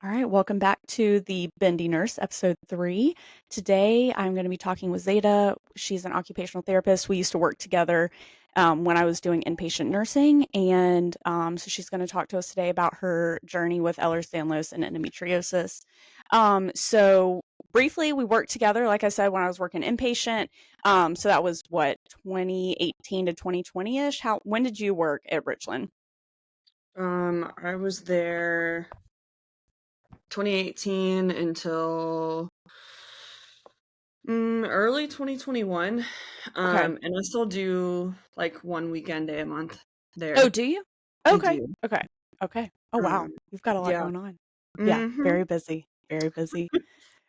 All right, welcome back to the Bendy Nurse, episode 3. Today, I'm going to be talking with Zada. She's an occupational therapist. We used to work together when I was doing inpatient nursing, and so she's going to talk to us today about her journey with Ehlers-Danlos and endometriosis. So briefly, we worked together, like I said, when I was working inpatient. So that was what, 2018 to 2020-ish? When did you work at Richland? I was there 2018 until early 2021. Okay. And I still do like one weekend day a month Oh, there. do you? I Okay. do. Okay. Okay. Oh, wow. Um, You've got a lot yeah. going on. Yeah, Mm-hmm. very busy. Very busy.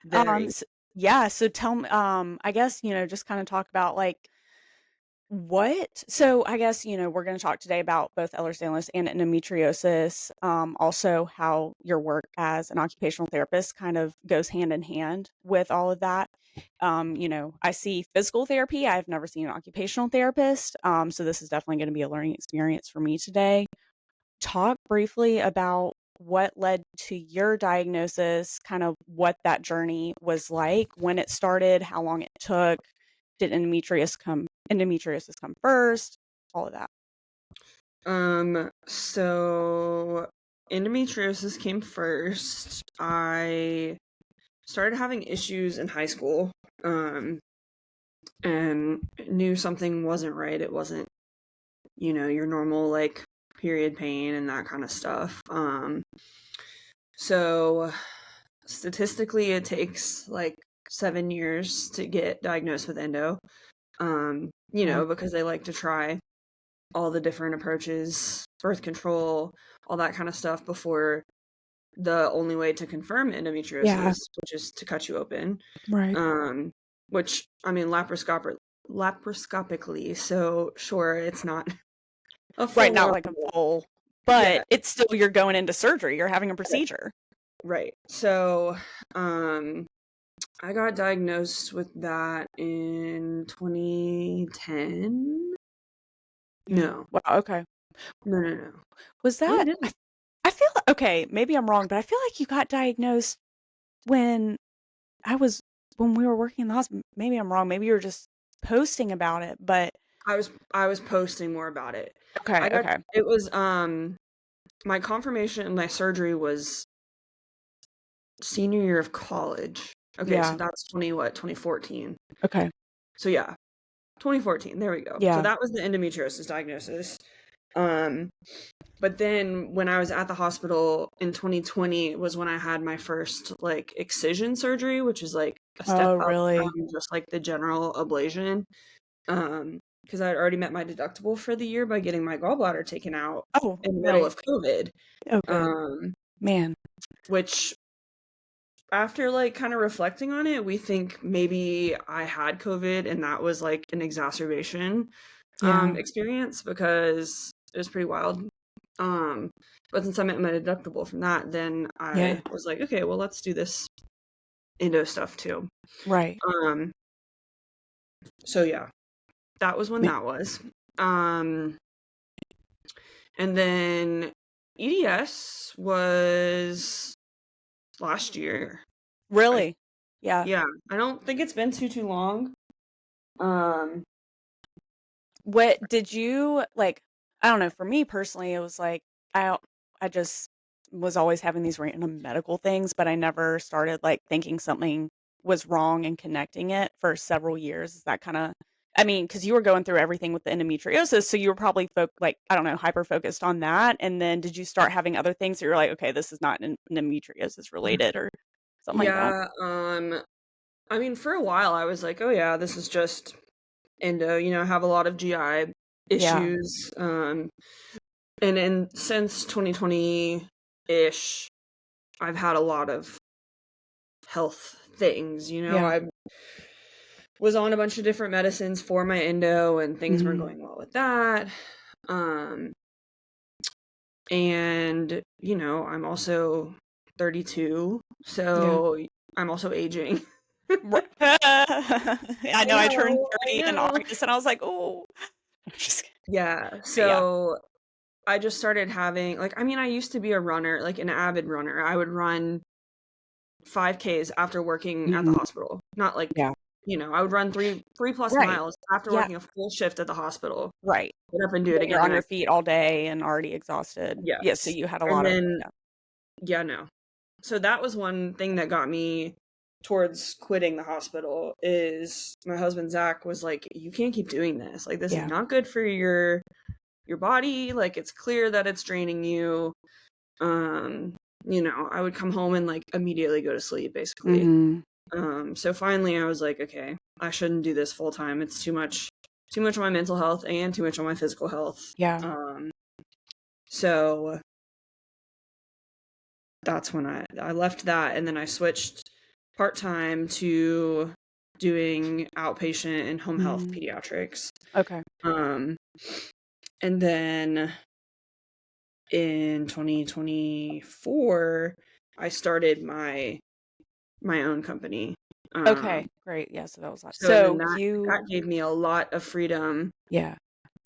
Very. Yeah, so tell me, I guess, just kind of talk about like so I guess, we're going to talk today about both Ehlers-Danlos and endometriosis, also how your work as an occupational therapist kind of goes hand in hand with all of that. I see physical therapy. I've never seen an occupational therapist. So this is definitely going to be a learning experience for me today. Talk briefly about what led to your diagnosis, kind of what that journey was like, when it started, how long it took, did endometriosis come first, all of that. So endometriosis came first. I started having issues in high school. And knew something wasn't right. It wasn't, your normal like period pain and that kind of stuff. So statistically it takes like 7 years to get diagnosed with endo. Okay. Because they like to try all the different approaches, birth control, all that kind of stuff before the only way to confirm Yeah. endometriosis, which is to cut you open. Right. Um, which I mean laparoscopically, so sure it's not a Right. full Not on. like a full, Yeah, but it's still, you're going into surgery. You're having a right. procedure. Right. So, I got diagnosed with that in 2010. Yeah. No, Wow. Okay. no, no, no. Was When that, did I feel, okay, maybe I'm wrong, but I feel like you got diagnosed when I was when we were working in the hospital. Maybe I'm wrong. Maybe you were just posting about it, but I was posting more about it. okay, I got okay. it was my confirmation and my surgery was senior year of college. Okay, so Yeah. that's 2014. Okay. So yeah, 2014. There we go. So Yeah. that was the endometriosis diagnosis. Um, but then when I was at the hospital in 2020 was when I had my first like excision surgery, which is like a step Oh, up from really? just like the general ablation. Because I had already met my deductible for the year by getting my gallbladder taken out Oh, in the middle right. of COVID. Oh, good. Um, Man. which after like kind of reflecting on it, we think maybe I had COVID and that was like an exacerbation Yeah. experience because it was pretty wild. Um, but since I met my deductible from that, then Yeah. I was like, okay, well, let's do this endo stuff too. Right. Um, so yeah, that was when Ma- that was. Um, and then EDS was last year. I Really? Yeah. Yeah, I don't think it's been too long. Um, What did you like? I don't know. For me personally, it was like I I just was always having these random medical things, but I never started like thinking something was wrong and connecting it for several years. Is that kind of, I mean, because you were going through everything with the endometriosis, so you were probably like, I don't know, hyper focused on that. And then did you start having other things that you're like, okay, this is not endometriosis related or something like that? yeah, I mean, for a while I was like, oh yeah, this is just endo, I have a lot of GI Yeah. issues. And since 2020-ish, I've had a lot of health things, Yeah. I was on a bunch of different medicines for my endo and things were Mhm. going well with that. Um, and I'm also 32, Yeah. so I'm also aging. Right. I know I turned I 30 in know. August and I was like, "Oh." I'm just kidding. Yeah, But yeah. so I just started having like, I mean, I used to be a runner, like an avid runner. I would run 5Ks after working at the Mhm. hospital. Not like, Yeah. I would run three plus Right. miles after Yeah, working a full shift at the hospital. right. Get up and do it When you're again the on your next feet day. all day and already exhausted. Yeah, so Yes. you had a And lot of then yeah. yeah, no. So that was one thing that got me towards quitting the hospital is my husband Zach was like, "You can't keep doing this. Like this is Yeah. not good for your body. Like it's clear that it's draining you." Um, I would come home and like immediately go to sleep basically. Mhm. So finally I was like, okay, I shouldn't do this full time. It's too much on my mental health and too much on my physical health. Yeah. So that's when I left that and then I switched part-time to doing outpatient and home health Mhm. pediatrics. Okay. Um, and then in 2024, I started my own company. Okay, Um, great. Yeah, so that was so and then so that you gave me a lot of freedom yeah.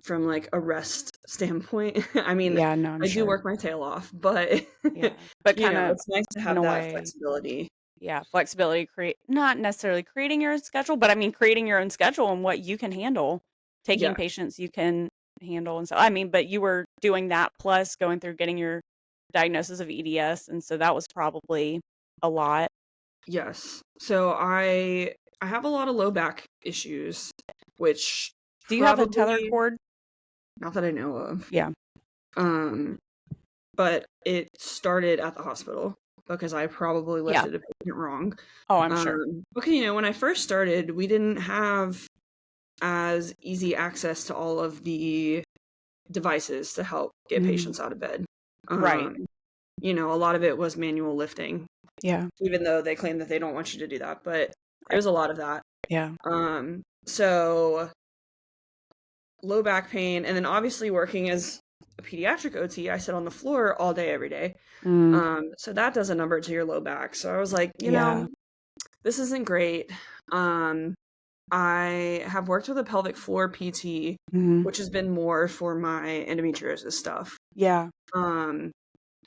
from like a rest standpoint. I mean, Yeah, no, I'm I do sure. work my tail off, but Yeah. But kind of it's nice to in have a that way, flexibility. yeah, flexibility create not necessarily creating your own schedule, but I mean creating your own schedule and what you can handle, taking Yeah. patients you can handle and so I mean, but you were doing that plus going through getting your diagnosis of EDS and so that was probably a lot. Yes. So I have a lot of low back issues, which Do you have a tether probably cord? not that I know of. Yeah. Um, but it started at the hospital because I probably Yeah. lifted a patient wrong. Oh, I'm sure. Because when I first started, we didn't have as easy access to all of the devices to help get Mhm. patients out of bed. Right. A lot of it was manual lifting, Yeah. even though they claim that they don't want you to do that, but Right. there's a lot of that. Yeah. So low back pain, and then obviously working as a pediatric OT, I sit on the floor all day, every day. Mm. So that does a number to your low back. So I was like, Yeah. this isn't great. Um, I have worked with a pelvic floor PT, Mhm. which has been more for my endometriosis stuff. Yeah. Um,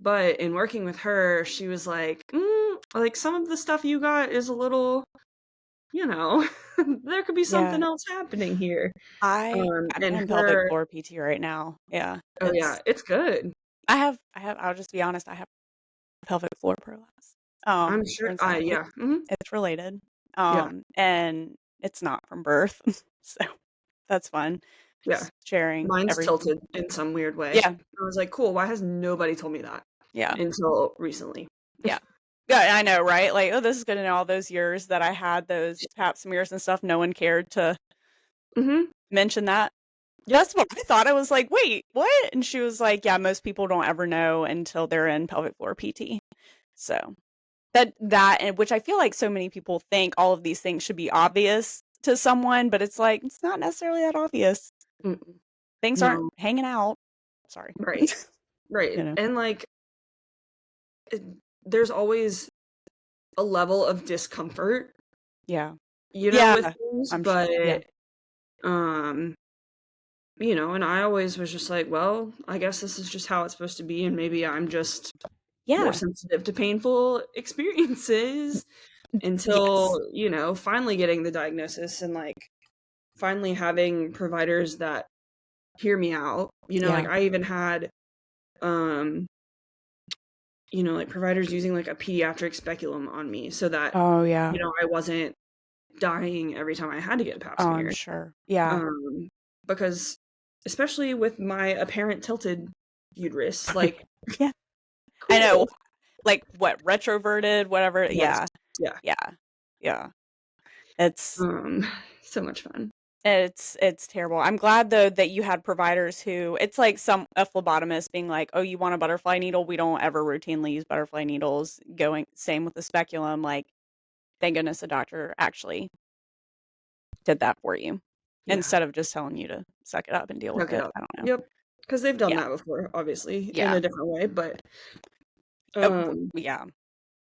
but in working with her, she was like some of the stuff you got is a little, there could be Yeah. something else happening here. I'm And in pelvic her, floor PT right now. Yeah. oh yeah, it's good. I'll just be honest, I have pelvic floor prolapse. I'm sure. Turns out Yeah, it's related. yeah, And it's not from birth. So that's fun. yeah. Just sharing Mine's everything. tilted in some weird way. Yeah. I was like, cool. Why has nobody told me that Yeah. until recently? Yeah. Yeah, I know, right? Like, oh, this is good to know all those years that I had those pap smears and stuff. No one cared to Mm-hmm. mention that. Yep. That's what I thought. I was like, "Wait, what?" And she was like, "Yeah, most people don't ever know until they're in pelvic floor PT." So, and which I feel like so many people think all of these things should be obvious to someone, but it's like, it's not necessarily that obvious. Mm-mm. Things aren't No. hanging out. Sorry. Right. Right. You know? And like, it, there's always a level of discomfort, Yeah. with Yeah, things, I'm sure. Yeah. but um, and I always was just like, well, I guess this is just how it's supposed to be, and maybe I'm just more Yeah. sensitive to painful experiences Yes. until, finally getting the diagnosis and like finally having providers that hear me out. Like Yeah. I even had um, like providers using like a pediatric speculum on me so that, Oh, yeah. I wasn't dying every time I had to get a pap Oh, I'm smear. sure. Yeah. Because especially with my apparent tilted uterus, like Yeah. I know. cool. Like, what, retroverted, whatever. Yes. Yeah. Yeah. Yeah. Yeah. It's Um, so much fun. it's terrible. I'm glad though that you had providers who it's like a phlebotomist being like, "Oh, you want a butterfly needle? We don't ever routinely use butterfly needles." Going same with the speculum. Like, thank goodness a doctor actually did that for you Yeah. instead of just telling you to suck it up and deal with Suck it it. up. I don't know. Yep. Because they've done Yeah. that before, obviously, in Yeah. a different way, but Yeah.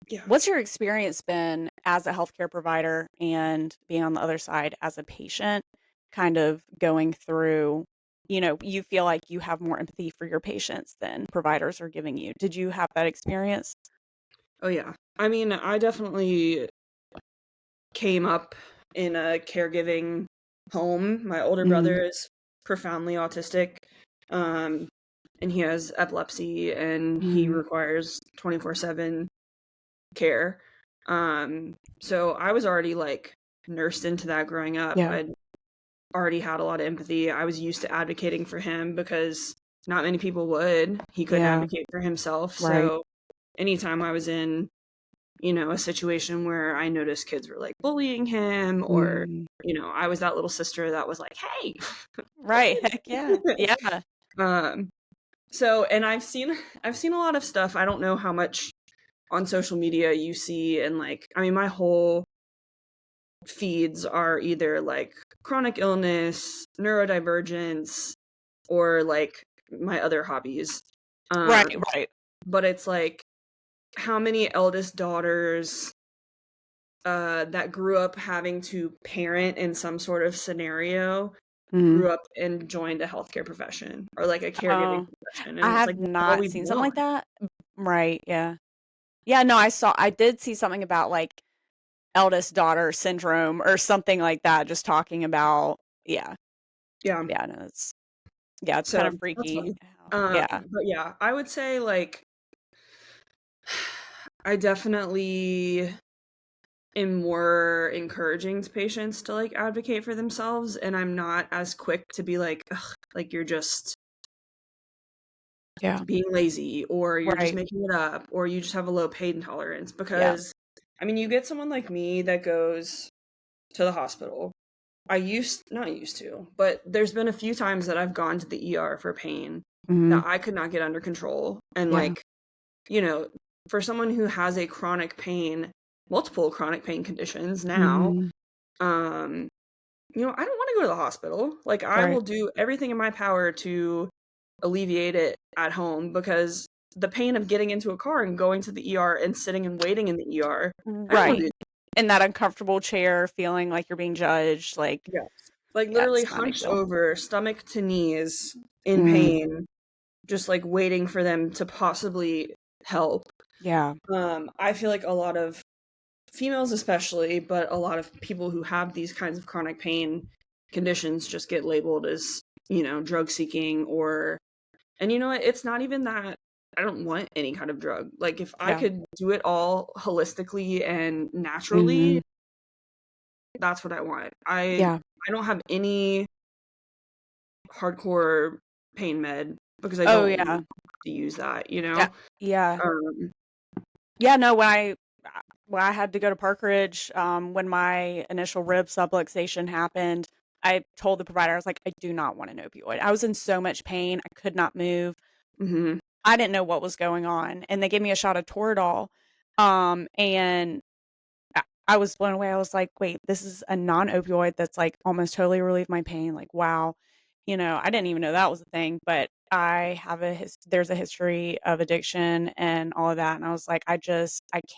yeah. What's your experience been as a healthcare provider and being on the other side as a patient, kind of going through you feel like you have more empathy for your patients than providers are giving you. Did you have that experience? Oh yeah. I mean, I definitely came up in a caregiving home. My older Mhm. brother is profoundly autistic, um, and he has epilepsy, and he Mhm. requires 24/7 care. So I was already like nursed into that growing up. Yeah. I'd already had a lot of empathy. I was used to advocating for him because not many people would. He couldn't Yeah. advocate for himself. Right. So anytime I was in, a situation where I noticed kids were like bullying him, or, Mhm. I was that little sister that was like, hey, Right. Heck yeah. Yeah. um, so, and I've seen a lot of stuff. I don't know how much on social media you see, and like, I mean, my whole feeds are either like chronic illness, neurodivergence, or like my other hobbies. Right, Um, right. but it's like how many eldest daughters that grew up having to parent in some sort of scenario Mhm. grew up and joined a healthcare profession or like a caregiving Oh, profession, I and it's like have that's all not we seen something like want. that. Right, yeah. Yeah, no, I did see something about, like, eldest daughter syndrome or something like that, just talking about yeah. Yeah, Yeah, no, it's kind so of that's freaky fun. how yeah. But yeah, I would say like I definitely am more encouraging to patients to like advocate for themselves, and I'm not as quick to be like, ugh, like you're just Yeah. being lazy, or you're just Right. making it up, or you just have a low pain tolerance. Yeah. Because I mean, you get someone like me that goes to the hospital. I used not used to, but there's been a few times that I've gone to the ER for pain Mhm. that I could not get under control. And Yeah. like, you know, for someone who has a chronic pain, multiple chronic pain conditions now, Mhm. um, I don't want to go to the hospital. Like, I Right. will do everything in my power to alleviate it at home, because the pain of getting into a car and going to the ER and sitting and waiting in the ER, I don't want Right. to do. In that uncomfortable chair, feeling like you're being judged, like, Yes. Like yeah, literally it's not hunched ideal. over, stomach to knees, in Mm. pain, just like waiting for them to possibly help. Yeah. I feel like a lot of females especially, but a lot of people who have these kinds of chronic pain conditions just get labeled as, drug seeking, or and you know what? It's not even that I don't want any kind of drug. Like if I Yeah. could do it all holistically and naturally, Mhm. that's what I want. I Yeah. I don't have any hardcore pain med because I Oh, don't want yeah. to use that, you Yeah. know? Yeah. Um, Yeah, no, when I had to go to Park Ridge, when my initial rib subluxation happened, I told the provider, I was like, "I do not want an opioid." I was in so much pain, I could not move. mhm, I didn't know what was going on, and they gave me a shot of Toradol, and I was blown away. I was like, "Wait, this is a non-opioid that's, like, almost totally relieved my pain." Like, wow. I didn't even know that was a thing, but I have there's a history of addiction and all of that, and I was like, I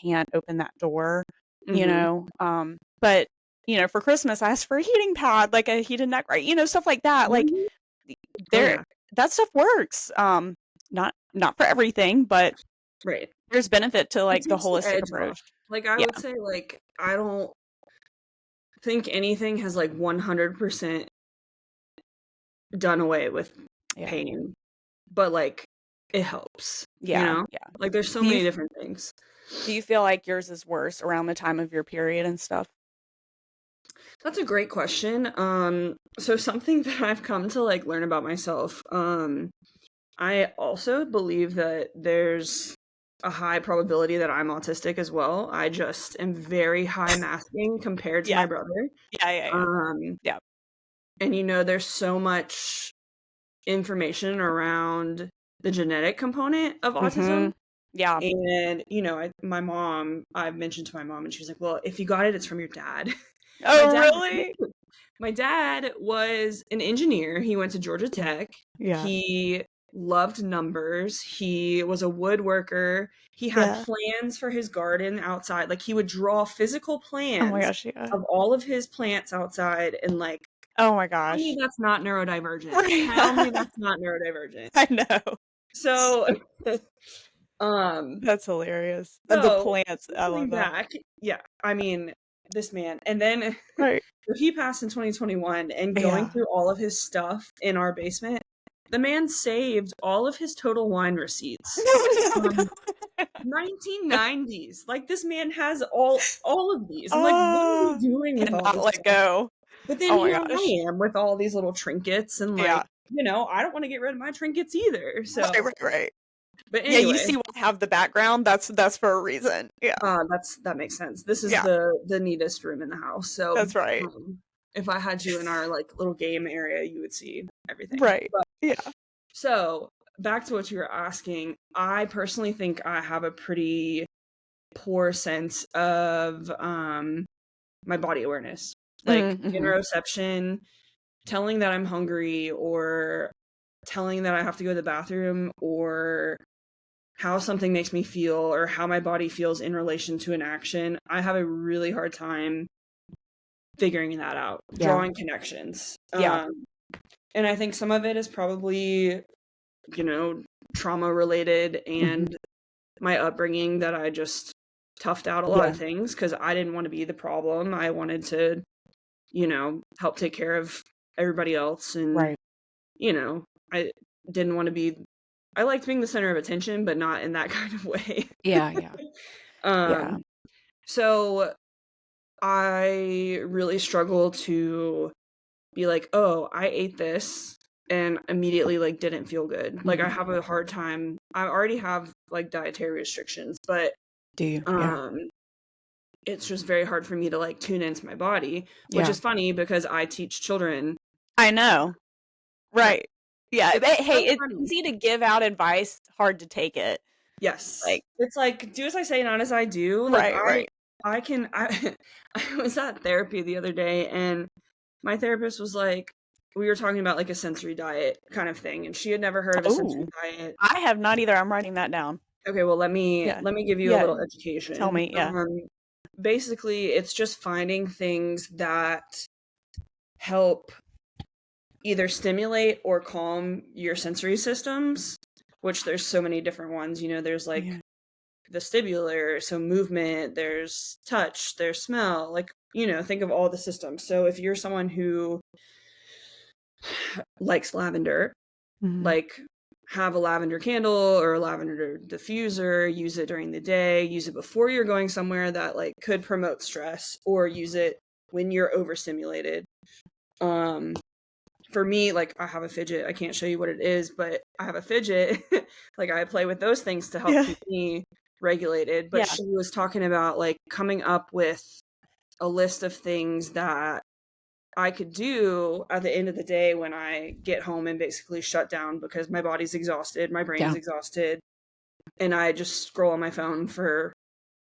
can't open that door, mhm. but, for Christmas, I asked for a heating pad, like a heated neck, right, stuff like that, like, Mhm. Oh, there yeah. that stuff works, not for everything, but Right. there's benefit to, It like, the takes the holistic edge off. approach. Like, I Yeah, would say, like, I don't think anything has, like, 100% done away with yeah, pain, but, like, it helps, you yeah, know? yeah. Like, there's so Do you many f different things. do you feel like yours is worse around the time of your period and stuff? That's a great question. So something that I've come to, like, learn about myself, I also believe that there's a high probability that I'm autistic as well. I just am very high masking compared to my Yeah, brother. yeah, yeah, yeah. Um, Yeah. and there's so much information around the genetic component of autism. Mhm. Yeah. And, I've mentioned to my mom, and she was like, well, if you got it, it's from your dad. My Oh, dad really? My dad was an engineer. He went to Georgia Yeah. Tech. Yeah. He loved numbers. He was a woodworker. He had Yeah. plans for his garden outside. Like, he would draw physical Oh my plans gosh, yeah. of all of his plants outside and, like, Oh my Tell me gosh. that's not neurodivergent. Tell me Right. that's not neurodivergent. I know. So, um, That's hilarious. The so plants, I circling love that. back, yeah, I mean, this man, and then Right. so he passed in 2021, and going Yeah. through all of his stuff in our basement, the man saved all of his Total Wine receipts No, no, from no. 1990s. Like, this man has all of these. I'm like, what are we Oh, doing with all cannot this let stuff? go. But then Oh my here gosh. I am with all these little trinkets, and like, Yeah. I don't want to get rid of my trinkets either. Right, So, right, right. but Yeah, you anyway, see why I have the background. That's for a reason. Yeah. that makes sense. This is Yeah. the neatest room in the house. So, That's right. if I had you in our like little game area, you would see everything. Right. But Yeah. so back to what you were asking, I personally think I have a pretty poor sense of my body awareness, like Mm-hmm. interoception, telling that I'm hungry, or telling that I have to go to the bathroom, or how something makes me feel, or how my body feels in relation to an action. I have a really hard time figuring that out, Yeah. drawing connections. Yeah. And I think some of it is probably, you know, trauma related Hmm. and my upbringing, that I just toughed out a lot Yeah. of things because I didn't want to be the problem. I wanted to, help take care of everybody else. And, Right. I didn't want to be, I liked being the center of attention, but not in that kind of way. Yeah. Yeah. Yeah. um, so I really struggle to be like, "Oh, I ate this," and immediately, like, didn't feel good. Like, I Hmm. have a hard time, I already have, like, dietary restrictions, but, Do you? Yeah. um, it's just very hard for me to, like, tune into my body, which Yeah. is funny because I teach children. I know. Yeah. Right. Yeah. It's Hey, so it's funny. easy to give out advice, hard to take it. Yes. Like, It's like, do as I say, not as I do. Like, right. Right. I can I I was at therapy the other day, and my therapist was like, we were talking about, like, a sensory diet kind of thing, and she had never heard of a sensory Oh, diet. I have not either. I'm writing that down. Okay, well, Yeah. let me give you a Yeah. little Tell education. me. Yeah. Basically, it's just finding things that help either stimulate or calm your sensory systems, which there's so many different ones. There's like Yeah. vestibular, so movement, there's touch, there's smell, like, think of all the systems. So if you're someone who likes lavender, Mhm. like, have a lavender candle or a lavender diffuser, use it during the day, use it before you're going somewhere that, like, could promote stress, or use it when you're overstimulated. Um, for me, like, I have a fidget. I can't show you what it is, but I have a fidget. Like, I play with those things to help Yeah. keep me regulated. But Yeah. she was talking about, like, coming up with a list of things that I could do at the end of the day when I get home and basically shut down because my body's exhausted, my brain's Yeah. exhausted, and I just scroll on my phone for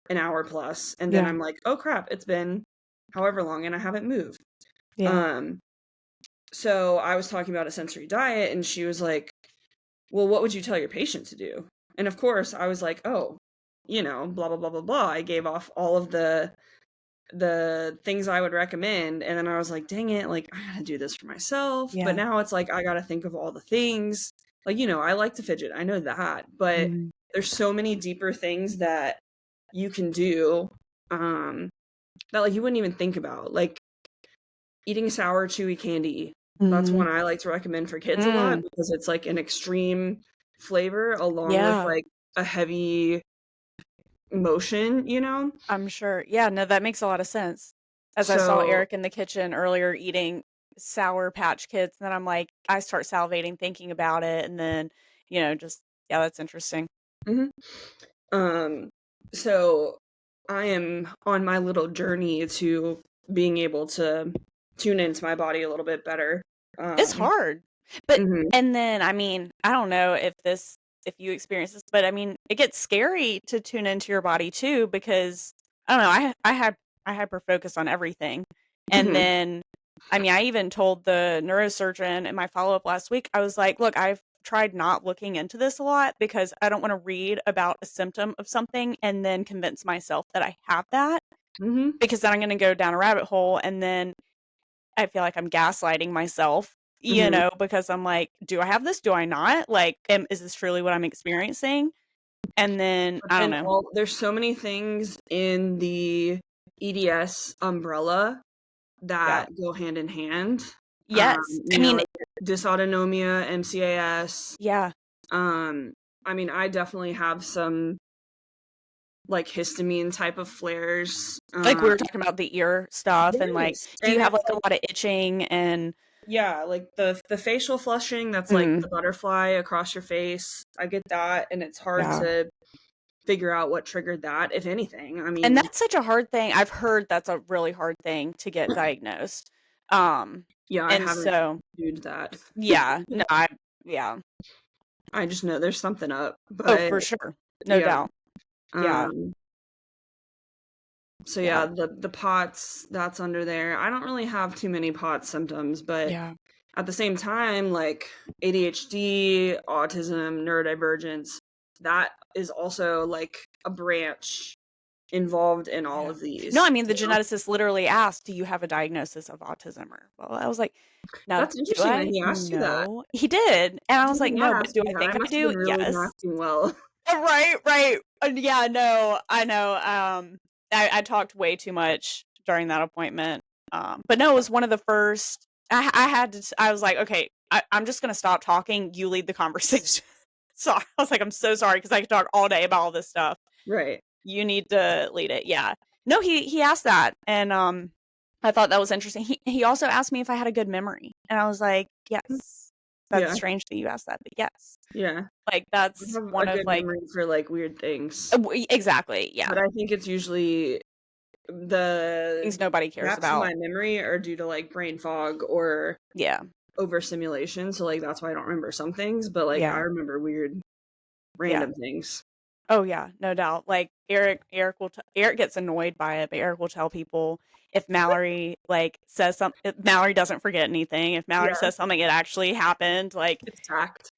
an hour plus, and then Yeah. I'm like, "Oh crap, it's been however long and I haven't moved." Yeah. Um, so I was talking about a sensory diet, and she was like, "Well, what would you tell your patient to do?" And of course, I was like, "Oh, blah blah blah blah blah." I gave off all of the things I would recommend, and then I was like, dang it, like, I gotta do this for myself. But Yeah. now it's like I gotta think of all the things. Like, I like to fidget, I know that, but Mhm. there's so many deeper things that you can do, um that, like, you wouldn't even think about, like eating sour chewy candy. That's Mhm. one I like to recommend for kids a lot Mm. because it's like an extreme flavor along with, Yeah. like, a heavy motion. I'm sure. Yeah, no, that makes a lot of sense. As I saw So, Eric in the kitchen earlier eating Sour Patch Kids, and then I'm like, I start salivating thinking about it, and then, just yeah, that's interesting. mhm. Um, so I am on my little journey to being able to tune into my body a little bit better. It's Um, hard. But mhm, and then, I mean, I don't know if you experience this, but I mean, it gets scary to tune into your body too because I don't know, I hyper focus on everything. And mhm, then I mean, I even told the neurosurgeon in my follow-up last week, I was like, "Look, I've tried not looking into this a lot because I don't want to read about a symptom of something and then convince myself that I have that mhm, because then I'm going to go down a rabbit hole and then I feel like I'm gaslighting myself, Mhm. because I'm like, do I have this? Do I not? Like, is this truly what I'm experiencing? And then But I don't then know. there's so many things in the EDS umbrella Yeah. that go hand in hand. Yes. I You know, mean, like dysautonomia, MCAS. yeah. I mean, I definitely have some like histamine type of flares. Like we were talking about the ear stuff and like, Yes, do you and have it's like a lot of itching and yeah, like the facial flushing that's like mm, the butterfly across your face. I get that, and it's hard yeah. to figure out what triggered that, if anything. I And mean, that's such a hard thing. I've heard that's a really hard thing to get diagnosed. Um, yeah, I and haven't so pursued that. yeah, no, yeah. I just know there's something up, Oh, but for sure. No yeah. doubt. Yeah. Um, so Yeah. yeah, the POTS that's under there. I don't really have too many POTS symptoms, but Yeah. at the same time, like ADHD, autism, neurodivergence, that is also like a branch involved in all Yeah. of No, these. I mean, the You know? geneticist literally asked, "Do you have a diagnosis of autism?" Or well, I was like, "Now, That's do interesting that I? he asked you that. No." He did. And I He was like, didn't "No, but ask do me I that. I think I must have do?" been really Yes. masking well. Right, right. Yeah, no, I know. I talked way too much during that appointment. But no, it was one of the first. I had to. I was like, okay, I'm just gonna stop talking. You lead the conversation. So I was like, I'm so sorry because I could talk all day about all this stuff. Right. You need to lead it. Yeah. No, he asked that, and I thought that was interesting. He also asked me if I had a good memory, and I was like, yes. That's Yeah. strange that you asked that, but yes. Yeah. Like I that's have a one of good like memory for like weird things. exactly. Yeah. But I think it's usually the Things nobody cares gaps in about. my memory are due to like brain fog or Yeah. overstimulation. So like that's why I don't remember some things, but like I Yeah. remember weird Yeah. random things. Oh yeah, no doubt. Like Eric gets annoyed by it, but Eric will tell people if Mallory like says something, if Mallory doesn't forget anything. If Mallory Yeah, says something, it actually happened. Like it's fact.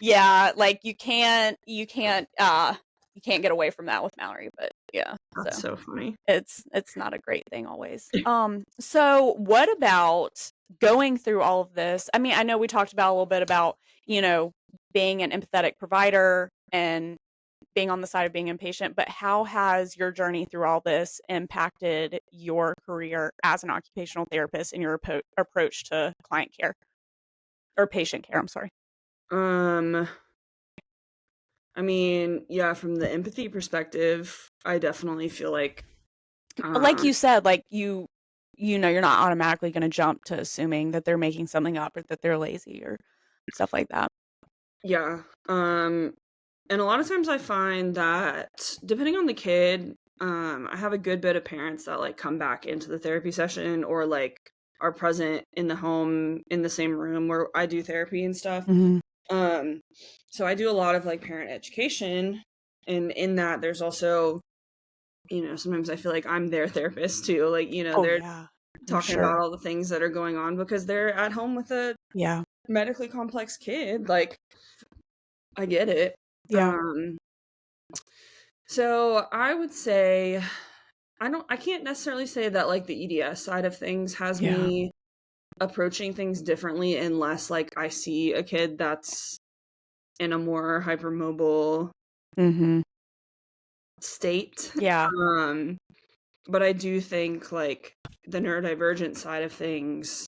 yeah, like you can't get away from that with Mallory. But yeah, That's so so funny. it's not a great thing always. So what about going through all of this? I mean, I know we talked about a little bit about being an empathetic provider and being on the side of being impatient, but how has your journey through all this impacted your career as an occupational therapist and your approach to client care or patient care? I'm sorry. Um, I mean, yeah, from the empathy perspective, I definitely feel like, Like um, you said, like you're not automatically going to jump to assuming that they're making something up or that they're lazy or stuff like that. yeah, and a lot of times I find that depending on the kid, I have a good bit of parents that like come back into the therapy session or like are present in the home in the same room where I do therapy and stuff. Mhm. Um, so I do a lot of like parent education, and in that there's also, sometimes I feel like I'm their therapist too. Like, Oh they're yeah, for talking about sure. all the things that are going on because they're at home with a Yeah. medically complex kid. Like, I get it. Yeah. Um, so I would say I can't necessarily say that like the EDS side of things has Yeah. me approaching things differently unless like I see a kid that's in a more hypermobile Mhm. state. Yeah. Um, but I do think like the neurodivergent side of things,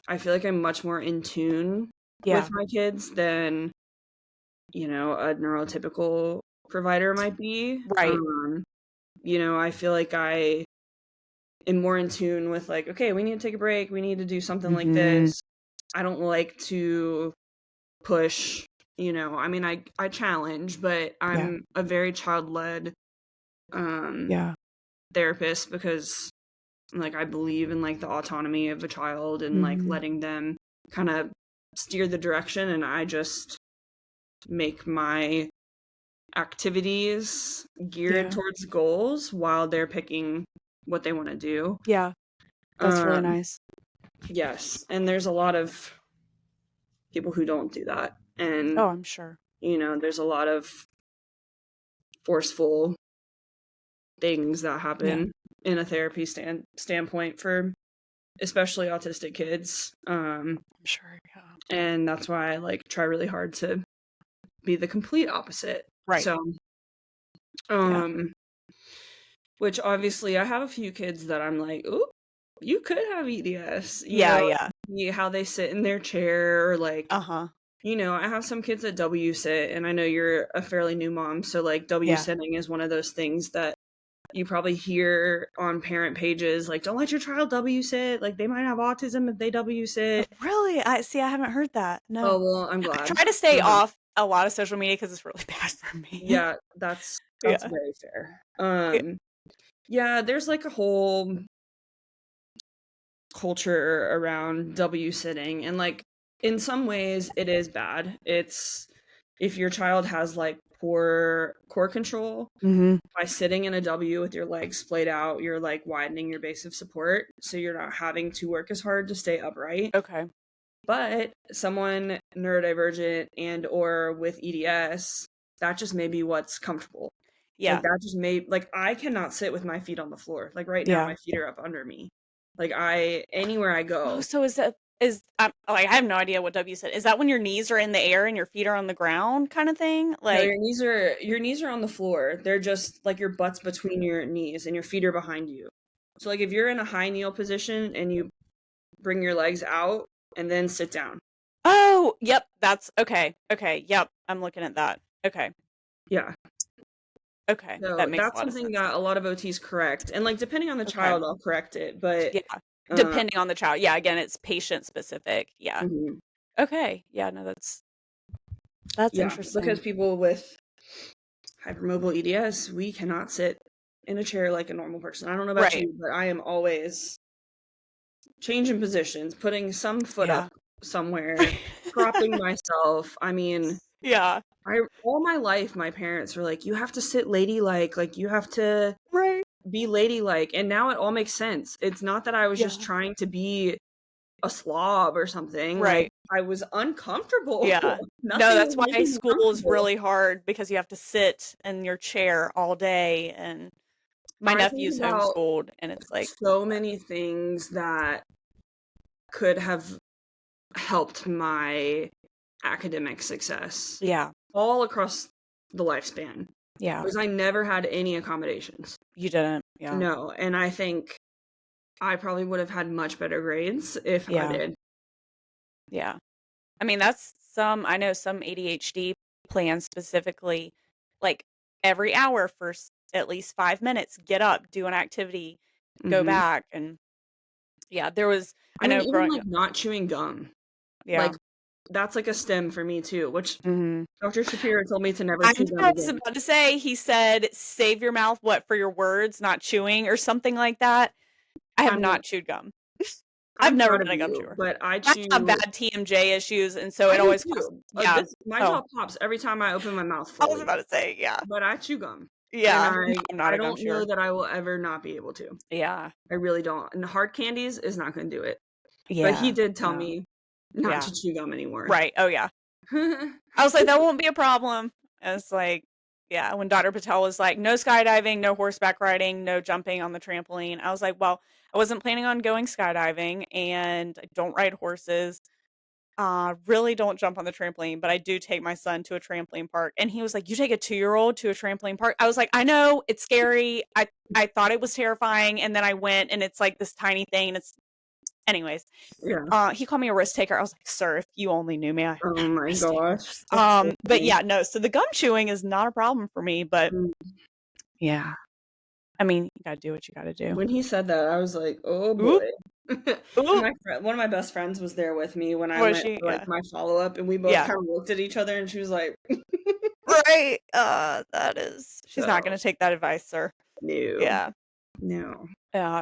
I feel like I'm much more in tune with Yeah. my kids than, a neurotypical provider might be. Right. I feel like I am more in tune with like, okay, we need to take a break, we need to do something like Mhm. this. I don't like to push, I mean I challenge, but Yeah. I'm a very child-led um Yeah. therapist because like I believe in like the autonomy of a child and like Mhm. letting them kind of steer the direction, and I just make my activities geared Yeah. towards goals while they're picking what they want to do. Yeah. That's really Um nice. yes, and there's a lot of people who don't do that, and Oh, I'm sure. there's a lot of forceful things that Yeah. happen in a therapy standpoint for especially autistic kids. I'm sure, yeah. And that's why I like try really hard to be the complete opposite. Right. So, Yeah. which obviously I have a few kids that I'm like, "Ooh, you could have EDS," Yeah, yeah. how they sit in their chair, or like, Uh-huh. I have some kids that W sit, and I know you're a fairly new mom, so like W Yeah. sitting is one of those things that you probably hear on parent pages, like, don't let your child W sit, like they might have autism if they W sit. Really? I haven't heard that. Oh, No. well, I'm I glad. try to stay off a lot of social media because it's really bad for me. Yeah, that's Yeah. very fair. Yeah. Yeah, there's like a whole culture around W sitting, and like in some ways it is bad. It's if your child has like poor core control, Mhm. by sitting in a W with your legs splayed out, you're like widening your base of support, so you're not having to work as hard to stay upright. Okay. But someone neurodivergent and or with EDS, that just may be what's comfortable. Like Yeah. that just may like I cannot sit with my feet on the floor. Like right now Yeah. my feet are up under me. Like I anywhere I Oh, go. so like, I have no idea what W said. Is that when your knees are in the air and your feet are on the ground kinda thing? No, Like, your knees are on the floor. They're just like your butt's between your knees and your feet are behind you. So like if you're in a high kneel position and you bring your legs out and then sit down. oh, yep, that's okay. Okay, yep, I'm looking at that. Okay. Yeah. Okay, that So makes a that's lot of something sense. that a lot of OTs correct. And like depending on the Okay. child, I'll correct it. But Yeah. uh Depending on the child. Yeah, again, it's patient specific. Yeah. mhm. Okay. Yeah, no, that's Yeah, because interesting. people with hypermobile EDS, we cannot sit in a chair like a normal person. I don't know about Right. you, but I am always changing positions, putting some foot up Yeah. somewhere, propping myself. I mean, Yeah. I all my life my parents were like, "You have to sit ladylike, like you have to Right. be ladylike." And now it all makes sense. It's not that I was just Yeah. trying to be a slob or something. Like Right. I was uncomfortable. Yeah. No, Nothing that's was why making me school is comfortable. really hard because you have to sit in your chair all day, and my I think nephew's about homeschooled, and it's like so many things that could have helped my academic success yeah. all across the lifespan Yeah. because I never had any accommodations. You didn't. Yeah. No, and I think I probably would have had much better grades if I Yeah. did. Yeah. I mean, I know some ADHD plans specifically, like, every hour for at least 5 minutes, get up, do an activity, go Mhm. back, and yeah, there was I I mean, know even, growing like, up. not chewing gum, Yeah. like, that's, like, a stem for me too, which Mhm. Dr. Shapiro told me to never I chew knew gum I was again. about to say, he said, "Save your mouth wet for your words, not chewing," or something like that. I have I mean, not chewed gum. I've I'm never proud of been a gum you, chewer. but I I have chew bad TMJ issues, and so I it do always costs too. yeah. This my Oh, jaw pops every time I open my mouth I was fully, about to say, yeah. but I chew gum, and Yeah. No, I'm not I a gum don't know chewer. that I will ever not be able to. Yeah. I really don't, and hard candies is not gonna do it, but he Yeah. did tell No. me not Yeah. to chew gum anymore. Right. Oh, yeah. I was like, "That won't be a problem." And it's like yeah, when Doctor Patel was like, "No skydiving, no horseback riding, no jumping on the trampoline." I was like, "Well, I wasn't planning on going skydiving, and I don't ride horses. Really don't jump on the trampoline, but I do take my son to a trampoline park." And he was like, "You take a 2-year-old to a trampoline park?" I was like, "I know, it's scary. I thought it was terrifying, and then I went, and it's like this tiny thing, and it's" anyways, Yeah. he called me a risk taker. I was like, "Sir, if you only knew me, I have Oh my risk gosh, takers." that's so But funny. yeah, no, so the gum chewing is not a problem for me, but Mm. yeah. I mean, you gotta do what you gotta do. When he said that, I was like, "Oh Oop, boy." And oop. one of my best friends was there with me when I Was went she? for, like, Yeah. my follow-up, and we both Yeah. kinda looked at each other, and she was like, Right. That is she's not "So, gonna take that advice, sir. no, Yeah. no."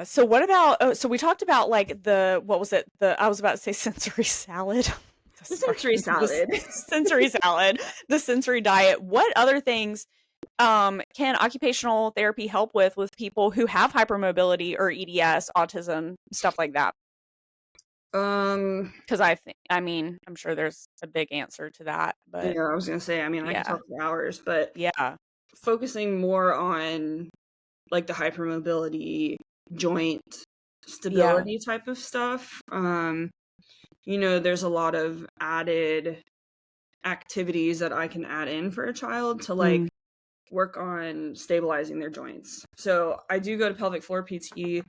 So what about so we talked about, like, what was it? I was about to say sensory salad. The Sorry. sensory The salad. sensory salad, the sensory diet. What other things, can occupational therapy help with people who have hypermobility or EDS, autism, stuff like that? Um, Because I mean, I'm sure there's a big answer to that, but yeah, I was gonna say, I mean, I could yeah. talk for hours, but Yeah. focusing more on, like, the hypermobility, joint Yeah. stability type of stuff. There's a lot of added activities that I can add in for a child to like Mm. work on stabilizing their joints. So I do go to pelvic floor PT.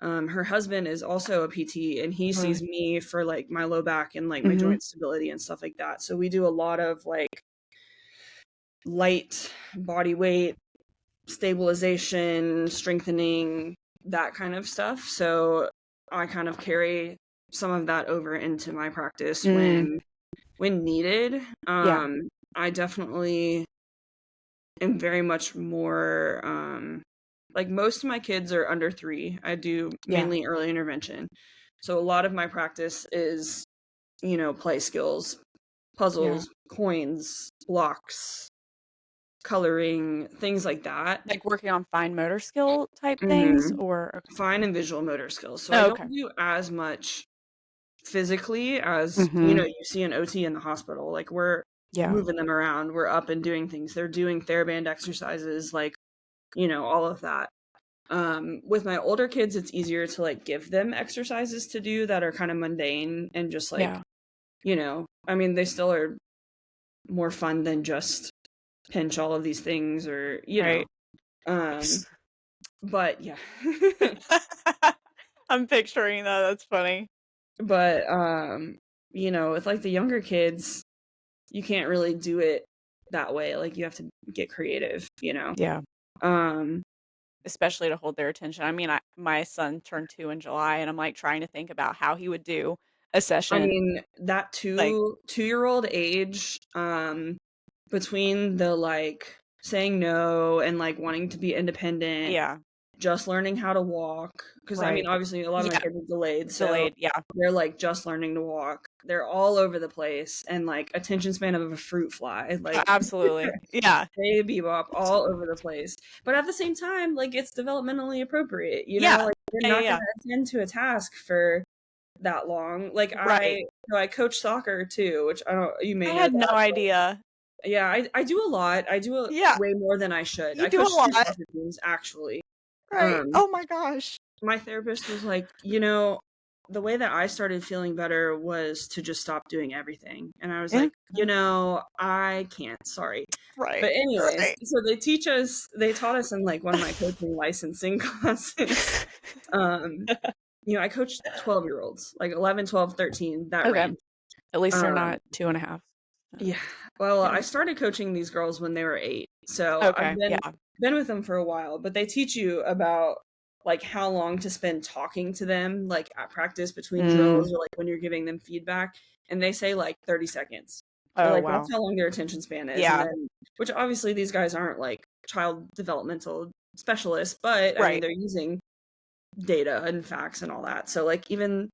Her husband is also a PT, and he Really? sees me for like my low back and like my Mhm. joint stability and stuff like that. So we do a lot of like light body weight stabilization, strengthening, that kind of stuff. So I kind of carry some of that over into my practice Mm. when needed. Yeah. I definitely am very much more like most of my kids are under 3. I do Yeah. mainly early intervention. So a lot of my practice is, play skills, Yeah. puzzles, coins, blocks, coloring, things like that. Like working on fine motor skill type things Mhm. or okay. Fine and visual motor skills. So I Oh, don't okay. do as much physically as, Mhm. you see an OT in the hospital. Like we're Yeah. moving them around, we're up and doing things. They're doing TheraBand exercises, like, all of that. With my older kids, it's easier to like give them exercises to do that are kind of mundane and just like, Yeah. I mean, they still are more fun than just pinch all of these things or, Right. um, but yeah. I'm picturing that. That's funny. But with like the younger kids, you can't really do it that way. Like you have to get creative. Yeah. Um Especially to hold their attention. I mean, my son turned 2 in July, and I'm, like, trying to think about how he would do a I session, mean that like 2-year-old age, between the like saying no and like wanting to be independent, yeah, just learning how to walk, because I mean right. obviously a lot of my Yeah, kids are delayed, so delayed, yeah. they're like just learning to walk. They're all over the place and like attention span of a fruit fly. Like Absolutely. Yeah. they bebop all over the place. But at the same time, like it's developmentally appropriate, Yeah. like they're Yeah, yeah, not gonna yeah. attend to a task for that long. Like Right. I coach soccer too, which I don't you I may know had no that. idea. Yeah, I do a lot. I do Yeah, way more than I should. you I do a coach 2 lot. soccer teams actually. Right. Um Oh my gosh. my therapist was like, the way that I started feeling better was to just stop doing everything. And I was Yeah. like, I can't, sorry. But Right. anyways, Right. so they taught us in like one of my coaching licensing classes. Um, I coached 12-year-olds, like 11, 12, 13, that Okay. range. At least they're Um, not 2.5. yeah. Well, Yeah. I started coaching these girls when they were 8. So I've Okay, been yeah. been with them for a while, but they teach you about like how long to spend talking to them, like at practice between Mm. drills or like when you're giving them feedback. And they say like 30 seconds. They're Oh, like, that's wow. how long their attention span is. And Yeah. then, which obviously these guys aren't like child developmental specialists, but I mean, Right. they're using data and facts and all that. So like even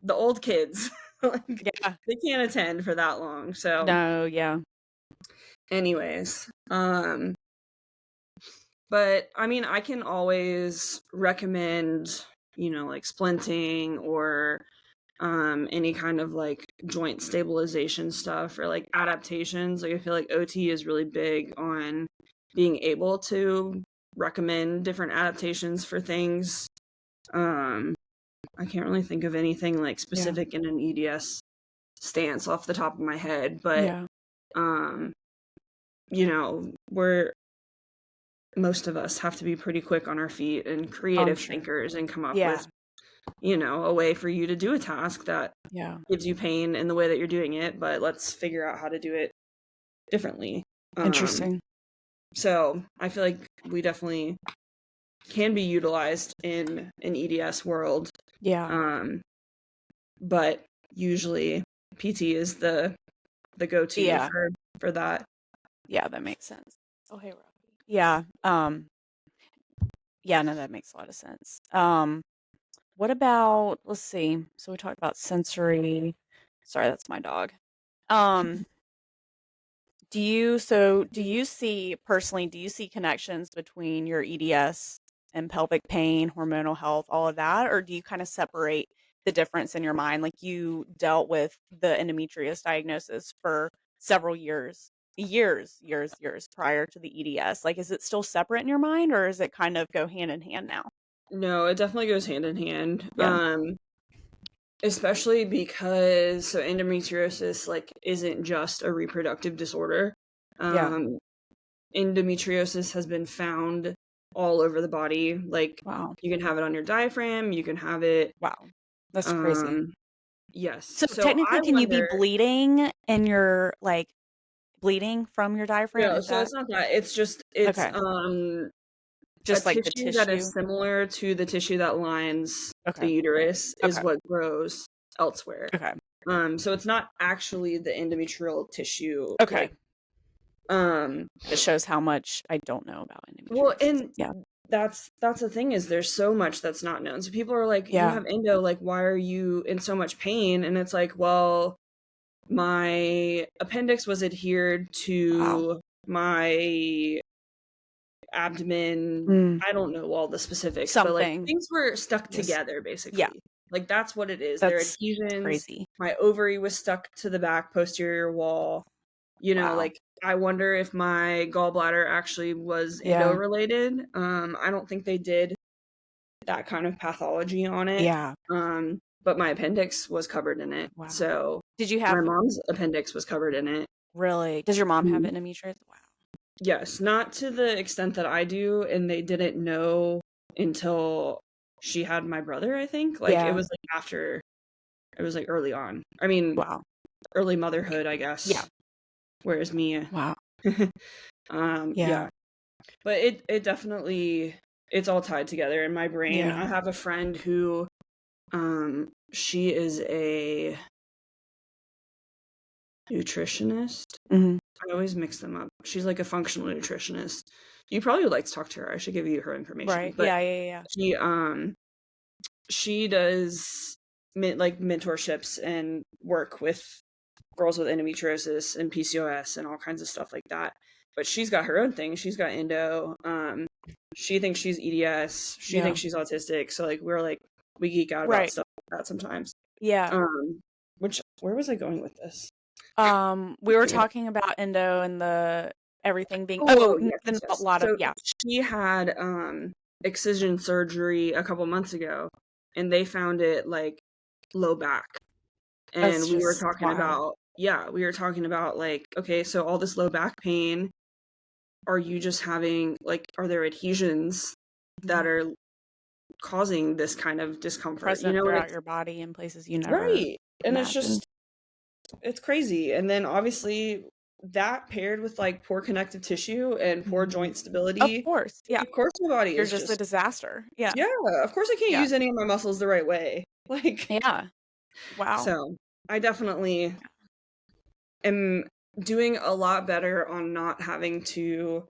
the old kids, like Yeah. they can't attend for that long. So No, yeah. anyways, but I mean, I can always recommend, like splinting or any kind of like joint stabilization stuff or like adaptations. Like I feel like OT is really big on being able to recommend different adaptations for things. Um I can't really think of anything like Yeah. specific in an EDS stance off the top of my head, but Yeah. um we're most of us have to be pretty quick on our feet and I'm creative sure. thinkers and come up Yeah. with, a way for you to do a task that Yeah. gives you pain in the way that you're doing it, but let's figure out how to do it differently. Um, Interesting. so I feel like we definitely can be utilized in an EDS world. Yeah. Um, but usually PT is the go-to Yeah. for that. Yeah, that makes sense. Oh, hey, Robbie. Yeah, yeah, no, that makes a lot of sense. What about let's see, so we talked about sensory. Sorry, that's my dog. Um, do you see connections between your EDS and pelvic pain, hormonal health, all of that, or do you kind of separate the difference in your mind? Like you dealt with the endometriosis diagnosis for several years prior to the EDS. Like, is it still separate in your mind, or is it kind of go hand in hand now? No, it definitely goes hand in hand. Yeah. Especially because so endometriosis like isn't just a reproductive disorder. Yeah. Um, Endometriosis has been found all over the body. Like Wow. you can have it on your diaphragm, you can have it. Wow. That's crazy. Um, yes. So So I technically, can you be wonder. bleeding and you're like bleeding from your diaphragm? No, Is so that it's not that. It's just it's okay? a Just like the tissue that is tissue? similar to the tissue that lines the Okay. uterus is Okay. what grows elsewhere. Okay. So it's not actually the endometrial tissue, Okay. like, um, It shows how much I don't know about well, endometriosis. and Yeah. that's the thing is there's so much that's not known. So people are like, "You Yeah. have endo, like, why are you in so much pain?" And it's like, well, my appendix was adhered Wow. to my abdomen. Mm. I don't know all the specifics, but like Something. things were stuck Yes. together Yeah. basically. Like that's what it is. They're That's adhesions. crazy. My ovary was stuck to the back posterior wall. Wow. Like I wonder if my gallbladder actually was endo Yeah. related. I don't think they did that kind of pathology on it. Yeah. But my appendix was covered in it. Wow. So Did you my have mom's appendix was covered in it. really? Does your mom have endometriosis? Wow. Yes, not to the extent that I do, and they didn't know until she had my brother, I think. Like it Yeah. was like after it was like early on. I mean, Wow. early motherhood, I Yeah. guess. Whereas me, Wow. Yeah. yeah. But it definitely it's all tied together in my brain. Yeah. I have a friend who she is a nutritionist. Mhm. I always mix them up. She's like a functional nutritionist. You probably would like to talk to her. I should give you her information. Right. But Yeah, yeah, yeah. she does like mentorships and work with girls with endometriosis and PCOS and all kinds of stuff like that. But she's got her own thing. She's got endo. She thinks she's EDS. She Yeah. thinks she's autistic. So like we're like we geek out about Right. stuff like that sometimes. Yeah. Which where was I going with this? We were talking about endo and the everything being Oh, yes, yes, then a yes. lot of So yeah. she had excision surgery a couple months ago, and they found it like low back. That's And we were just talking wild. about, yeah, we were talking about like, okay, so all this low back pain, are you just having like, are there adhesions that Yeah. are causing this kind of discomfort? You Present know, and throughout it's your body in places you never right. And it's imagined. just, it's crazy. And then obviously that paired with like poor connective tissue and poor Mhm. joint Of stability, course. Yeah. of course my body You're is just a just, disaster. Yeah. yeah, of course I can't Yeah. use any of my muscles the right way. Like, Yeah. Wow. so I definitely am doing a lot better on not having to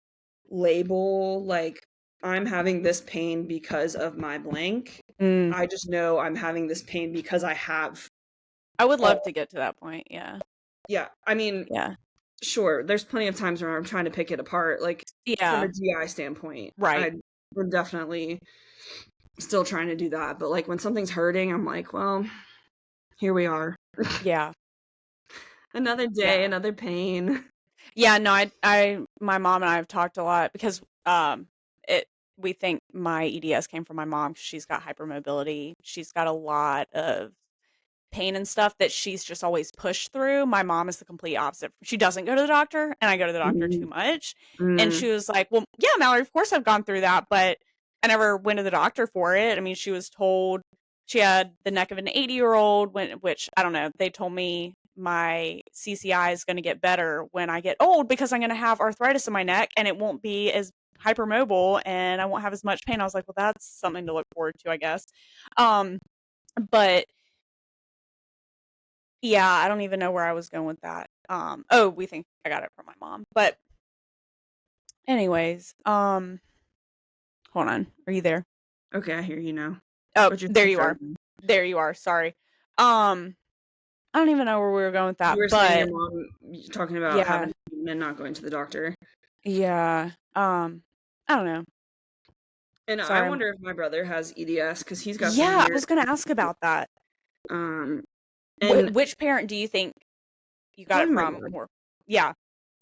label like I'm having this pain because of my blank. Mm. I just know I'm having this pain because I have I would love all. to get to that point. Yeah. Yeah, I mean, Yeah. sure, there's plenty of times where I'm trying to pick it apart, like from a Yeah. GI standpoint. Right. We're definitely still trying to do that, but like when something's hurting, I'm like, well, here we are. Yeah. Another day, Yeah. another pain. Yeah, no, my mom and I have talked a lot because it we think my EDS came from my mom 'cause she's got hypermobility. She's got a lot of pain and stuff that she's just always pushed through. My mom is the complete opposite. She doesn't go to the doctor, and I go to the doctor too Mm, much. And mm, she was like, "Well, yeah, Mallory, of course I've gone through that, but I never went to the doctor for it." I mean, she was told she had the neck of an 80-year-old which I don't know. They told me my CCI is going to get better when I get old because I'm going to have arthritis in my neck and it won't be as hypermobile and I won't have as much pain. I was like, "Well, that's something to look forward to, I guess." Um, but yeah, I don't even know where I was going with that. Oh, we think I got it from my mom. But anyways, hold on. Are you there? okay, I hear you now. Oh, But you're there still you are. frozen. There you are. Sorry. Um, I don't even know where we were going with You that, were saying your but mom talking about yeah, having and not going to the doctor. yeah. I don't know. And I Sorry. wonder if my brother has EDS because he's got some Yeah, I weird. was gonna ask about that. Um, and Which parent do you think you got it probably my from? dad. Or yeah,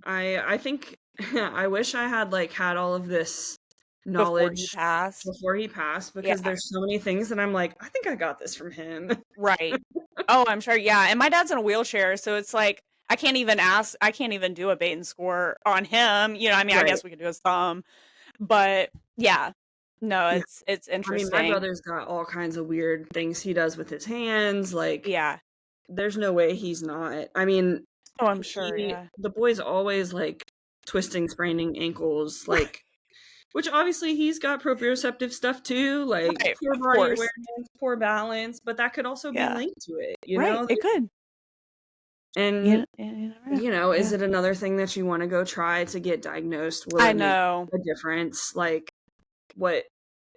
I think I wish I had like had all of this before he knowledge passed. before he passed, Yeah, because there's so many things that I'm like, I think I got this from him. right. Oh, I'm sure, yeah, and my dad's in a wheelchair, so it's like, I can't even do a bait and score on him, I mean, I Right. guess we could do a thumb, but yeah. No, Yeah. it's I mean, my interesting. brother's got all kinds of weird things he does with his hands, like, Yeah. there's no way he's not. I mean, Oh, I'm sure, yeah. the boy's always, like, twisting, spraining ankles, like, which obviously he's got proprioceptive stuff too, like, Right, poor of body course. awareness, poor balance, but that could also be Yeah. linked to it, you Right, know? it could. And, You never know. is Yeah. it another thing that you wanna go try to get diagnosed? Will I it make know. a difference? Like, what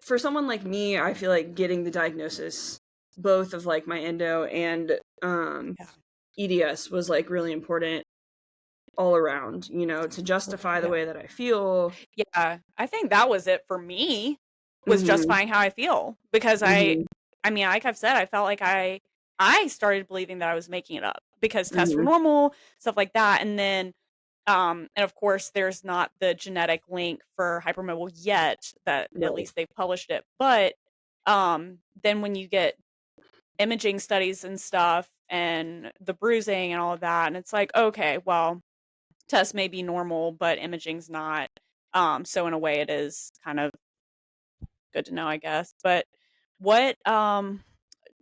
for someone like me, I feel like getting the diagnosis, both of, like, my endo and, Yeah. EDS was, like, really important all around, to For justify the yeah. way that I feel. Yeah, I think that was it for me, was Mhm, justifying how I feel, because mhm, I mean, like I've said, I felt like I started believing that I was making it up because tests were mhm, normal, stuff like that, and then, and of course, there's not the genetic link for hypermobile yet, that at right, least they've published it, but, then when you get imaging studies and stuff, and the bruising and all of that, and it's like, "Okay, well, test may be normal, but imaging's not. So in a way it is kind of good to know, I guess. But what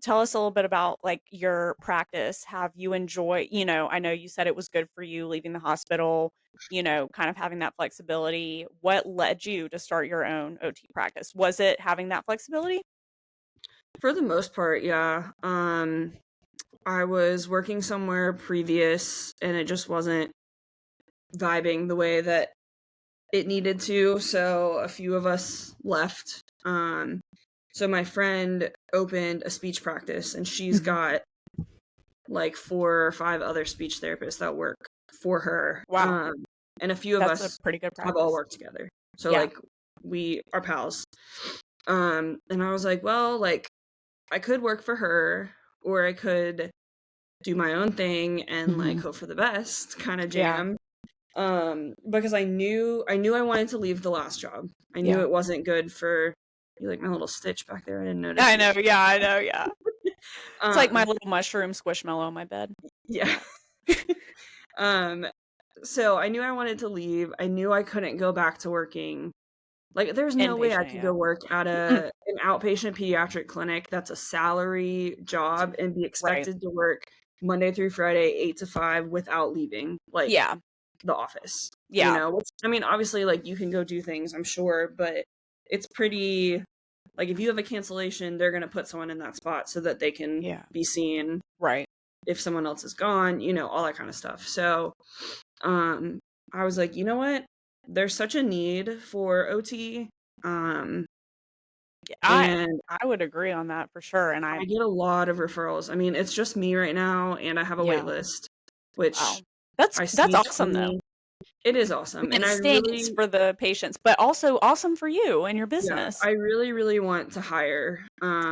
tell us a little bit about like your practice. Have you enjoyed, I know you said it was good for you leaving the hospital, kind of having that flexibility. What led you to start your own OT practice? Was it having that flexibility? for the most part, yeah. I was working somewhere previous, and it just wasn't vibing the way that it needed to, so a few of us left. So my friend opened a speech practice, and she's Mhm. got like 4 or 5 other speech therapists that work for her. Wow. And a few of That's a us pretty good have all practice. worked together. So Yeah. like we are pals. And I was like, well, like I could work for her, or I could do my own thing and like Mhm. hope for the best kind of Yeah. jam. Because I knew I wanted to leave the last job. I knew Yeah. it wasn't good for you, like my little stitch back there. I didn't notice I it. know. Yeah, I know. Yeah. It's like my Um, little mushroom squishmallow on my bed. yeah. um, so I knew I wanted to leave. I knew I couldn't go back to working. Like, there's no way I Inpatient, could yeah. go work at Mm-mm. an outpatient pediatric clinic that's a salary job and be Right. expected to work Monday through Friday, 8 to 5, without leaving, like, Yeah. the office, Yeah. which, I mean, obviously, like, you can go do things, I'm sure, but it's pretty like, if you have a cancellation, they're gonna put someone in that spot so that they can Yeah. be seen Right. if someone else is gone, all that kinda stuff. So, um, I was like, "You know what? There's such a need for OT, um, Yeah, and I would agree on that for sure, and I get a lot of referrals." I mean, it's just me right now, and I have a wait yeah. list, which Wow. That's I that's see so awesome though. many. It is I awesome, mean, and it I stinks really for the patients, but also awesome for you and your yeah, business. I really, really want to hire.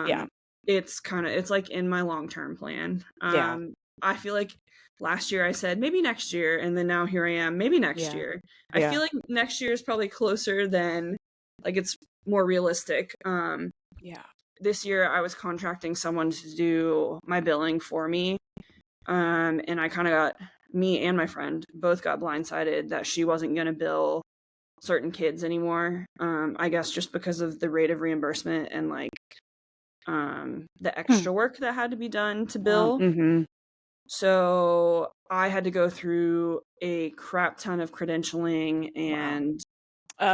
Yeah. It's like in my long-term plan. Yeah. I feel like last year I said maybe next year, and then now here I am, maybe next Yeah. year. I Yeah. feel like next year is probably closer than like it's more realistic. Yeah. This year I was contracting someone to do my billing for me. And I kind of got me and my friend both got blindsided that she wasn't going to bill certain kids anymore. I guess just because of the rate of reimbursement and like the Hmm. extra work that had to be done to bill. Mhm. So I had to go through a crap ton of credentialing Wow. and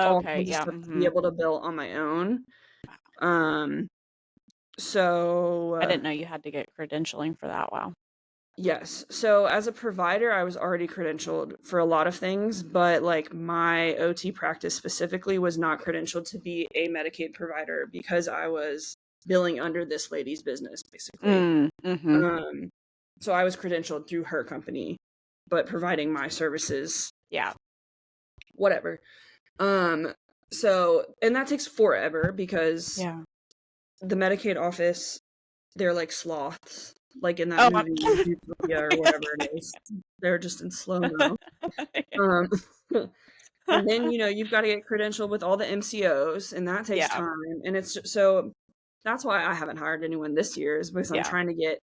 all Okay, kinds of yeah, stuff to be mhm. able to bill on my own. Um, so I didn't know you had to get credentialing for that, wow. yes. So as a provider, I was already credentialed for a lot of things, but like my OT practice specifically was not credentialed to be a Medicaid provider because I was billing under this lady's business, basically. Mhm. Um, so I was credentialed through her company, but providing my services, Yeah. whatever. Um, and that takes forever because Yeah. the Medicaid office, they're like sloths, like in that Oh, movie Zootopia or whatever it is. They're just in slow mo. Um, And then, you've got to get credentialed with all the MCOs, and that takes Yeah, time. And so that's why I haven't hired anyone this year, is because I'm yeah, trying to get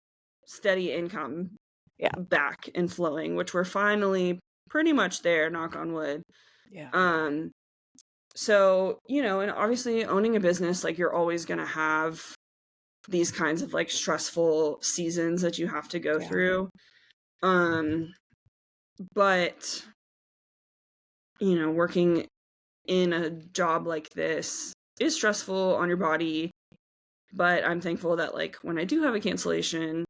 steady income yeah, back and flowing, which we're finally pretty much there, knock on wood. yeah, Um, so, and obviously owning a business, like, you're always going to have these kinds of like stressful seasons that you have to go yeah, through. Um, but, working in a job like this is stressful on your body, but I'm thankful that, like, when I do have a cancellation,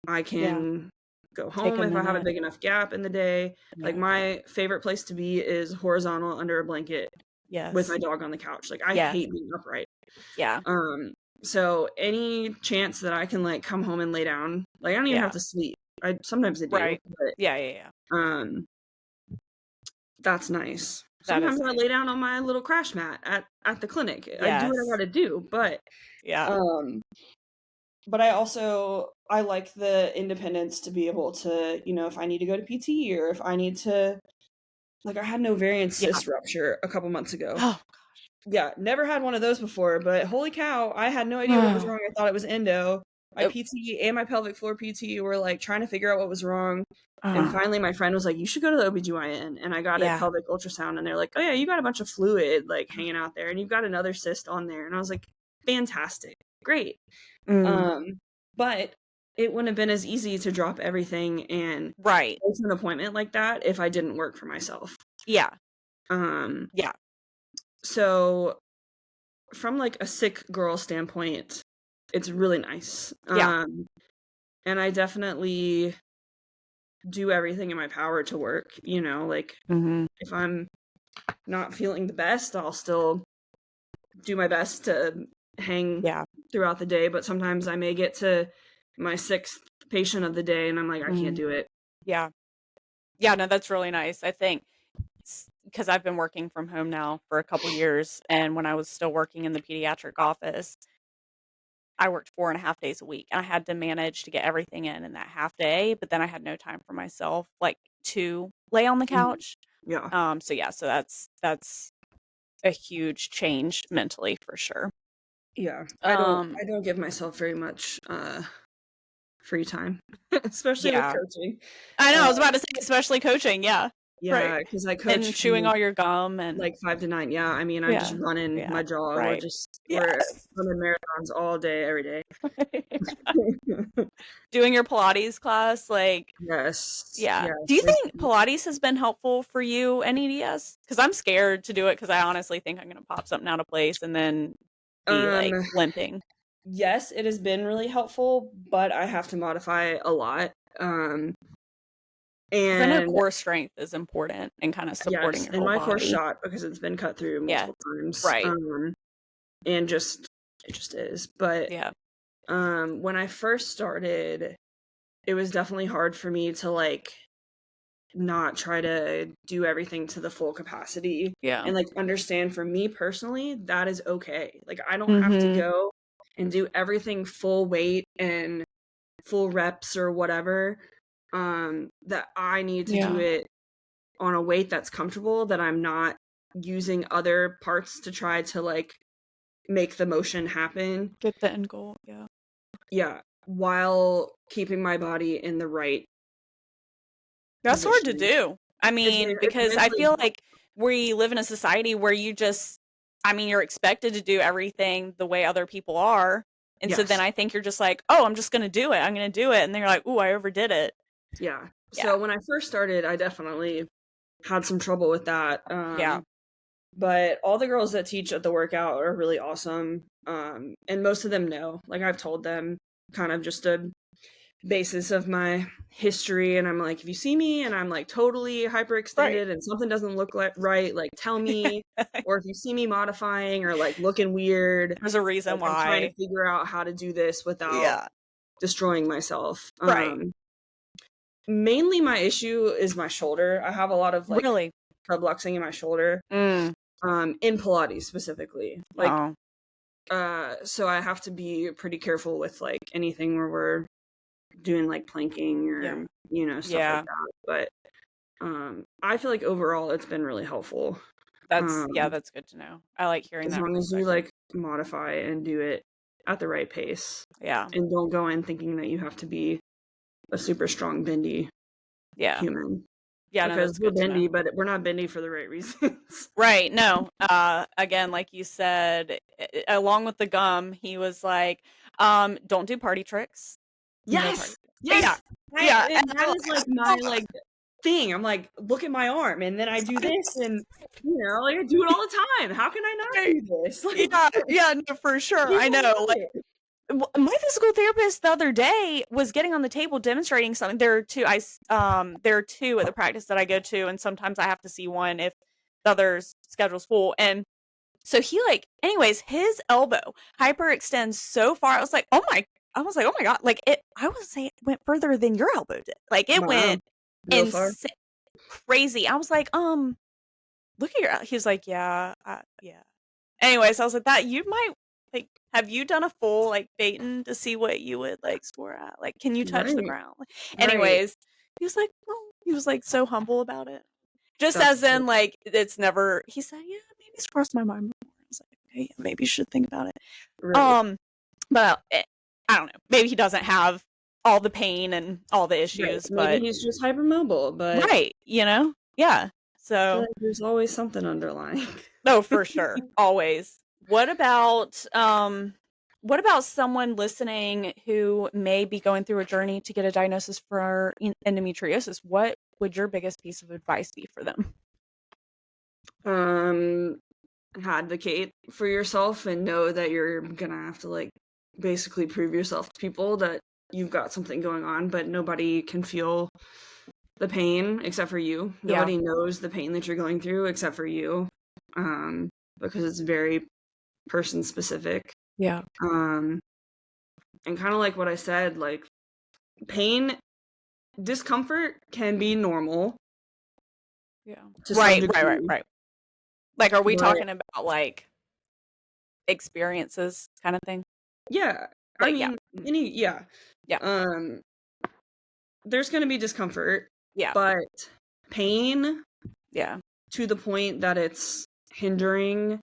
I yeah. can go Take a home if I have a minute. big enough gap in the day. Like, Yeah. my favorite place to be is horizontal under a blanket with my Yes. dog on the couch. Like, I Yes. hate being upright. Yeah. Um, so any chance that I can, like, come home and lay down, like, I don't even have Yeah. to sleep. Sometimes I do, Right. but, Yeah, yeah, yeah. that's nice. That Sometimes is I nice. lay down on my little crash mat at the clinic. I do what I Yes. gotta do, Yeah. um, but I like the independence to be able to, if I need to go to PT, or if I need to, like, I had an ovarian Yeah. cyst rupture a couple months ago. Oh, Yeah, never had one of those before, but holy cow, I had no idea what was oh. wrong. I thought it was endo. My Oh, PT and my pelvic floor PT were, like, trying to figure out what was wrong, and uh, finally my friend was like, "You should go to the OBGYN," and I got a yeah. pelvic ultrasound, and they're like, "Oh, yeah, you got a bunch of fluid, like, hanging out there, and you've got another cyst on there," and I was like, "Fantastic. Great." Mm. Um, but it wouldn't have been as easy to drop everything and Right. go to an appointment like that if I didn't work for myself. Yeah. Um, Yeah. so from, like, a sick girl standpoint, it's really nice. Yeah. And I definitely do everything in my power to work, like, Mhm. if I'm not feeling the best, I'll still do my best to hang Yeah. throughout the day, but sometimes I may get to my 6th patient of the day and I'm like, I can't Mhm. do it. Yeah. Yeah, no, that's really nice. I think because 'cause I've been working from home now for a couple years, and when I was still working in the pediatric office, I worked 4.5 days a week, and I had to manage to get everything in that half day, but then I had no time for myself, like, to lay on the Mhm. couch. Yeah. So yeah, so that's a huge change mentally for sure. Yeah. Um, I don't give myself very much free time, especially with yeah. coaching. I know, I was Uh about to say, especially coaching, yeah. Right. yeah, because I coach And chewing from all your gum and like 5 to 9. Yeah, I mean, I'm just yeah, running yeah, my dog. right. We're Yes. running marathons all day, every day. Doing your Pilates class, like Yes, yeah. Do yes, you we think Pilates has been helpful for you in EDS? Because 'Cause I'm scared to do it because I honestly think I'm gonna pop something out of place and then be, um, like, limping. yes, it has been really helpful, but I have to modify a lot. Because I know And core strength is important and kinda supporting yes, your and whole my core's body. shot because it's been cut through Yes. multiple times. Right. And just it just is. But Yeah. when I first started, it was definitely hard for me to, like, not try to do everything to the full capacity, Yeah. and, like, understand, for me personally, that is okay. Like, I don't have to Mhm. go and do everything full weight and full reps or whatever. That I need to do Yeah. it on a weight that's comfortable, that I'm not using other parts to try to, like, make the motion happen. Get the end goal, yeah. Yeah, while keeping my body in the right That's hard to position. do. I mean, It's because I mentally feel tough. like we live in a society where you just I mean, you're expected to do everything the way other people are, and so then Yes. I think you're just like, "Oh, I'm just gonna do it, I'm gonna do it," and then you're like, "Ooh, I overdid it." Yeah. Yeah, So when I first started, I definitely had some trouble with that. yeah, But all the girls that teach at the workout are really awesome. And most of them know. Like, I've told them kind of just a basis of my history, and I'm like, if you see me and I'm, like, totally right. hyperextended and something doesn't look like right, like, tell me. Or if you see me modifying or, like, looking weird, There's a like, reason I'm trying to why. figure out how to do this without Yeah, destroying myself. right. Mainly my issue is my shoulder. I have a lot of, like, Really? subluxing in my shoulder, Mm. in Pilates specifically. Like, Oh, so I have to be pretty careful with, like, anything where we're doing, like, planking yeah, or, stuff like yeah. that. I feel like overall it's been really helpful. That's good to know. I like hearing As that long as you perspective. like modify and do it at the right pace Yeah. and don't go in thinking that you have to be a super strong bendy Yeah. human. Yeah, no, Because that's we're good to know. bendy, but we're not bendy for the right reasons. Right, no, again, like you said, along with the gum, he was like, "Don't do party tricks. No party Yes! tricks." Yeah. Yes! Yeah, and And I'm that is like my like, like thing. I'm like, look at my arm, and then I do this, and like I do it all the time. How can I not right. do this? Like Yeah, yeah, no, for sure, I people know, love like, it. my physical therapist the other day was getting on the table demonstrating something. There are 2 at the practice that I go to, and sometimes I have to see one if the other's schedule's full, and so he like anyways, his elbow hyperextends so far. I was like, "Oh my god." Like I would say it went further than your elbow did. Like it Wow. went Real far. crazy. I was like, look at your." He was like, "Yeah, yeah." Anyways, I was like, "That you might like have you done a full like Baton to see what you would like score at? Like can you touch the Right. ground?" Like, Right. anyways, he was like, "Oh," he was like so humble about it. Just That's as in, like, it's never he said, "Yeah, maybe it's crossed my mind before." I was like, "Okay, yeah, maybe you should think about it." right. Um, but, I don't know. Maybe he doesn't have all the pain and all the Right. issues, Maybe but he's just hypermobile, but right, you know? Yeah. I feel So like there's always something underlying. no, for sure, always. What about someone listening who may be going through a journey to get a diagnosis for endometriosis? What would your biggest piece of advice be for them? um Advocate for yourself and know that you're gonna have to like basically prove yourself to people that you've got something going on, but nobody can feel the pain except for you. Yeah. Nobody knows the pain that you're going through except for you. Because it's very person specific. Yeah. Um and kind of like what I said, like pain, discomfort can be normal Yeah. to some Right, right, right, degree, right. Like, are we but talking about, like, experiences kinda thing? yeah, I Like, yeah. mean, Mhm. any yeah. Yeah. Um there's going to be discomfort, Yeah. but pain Yeah. to the point that it's hindering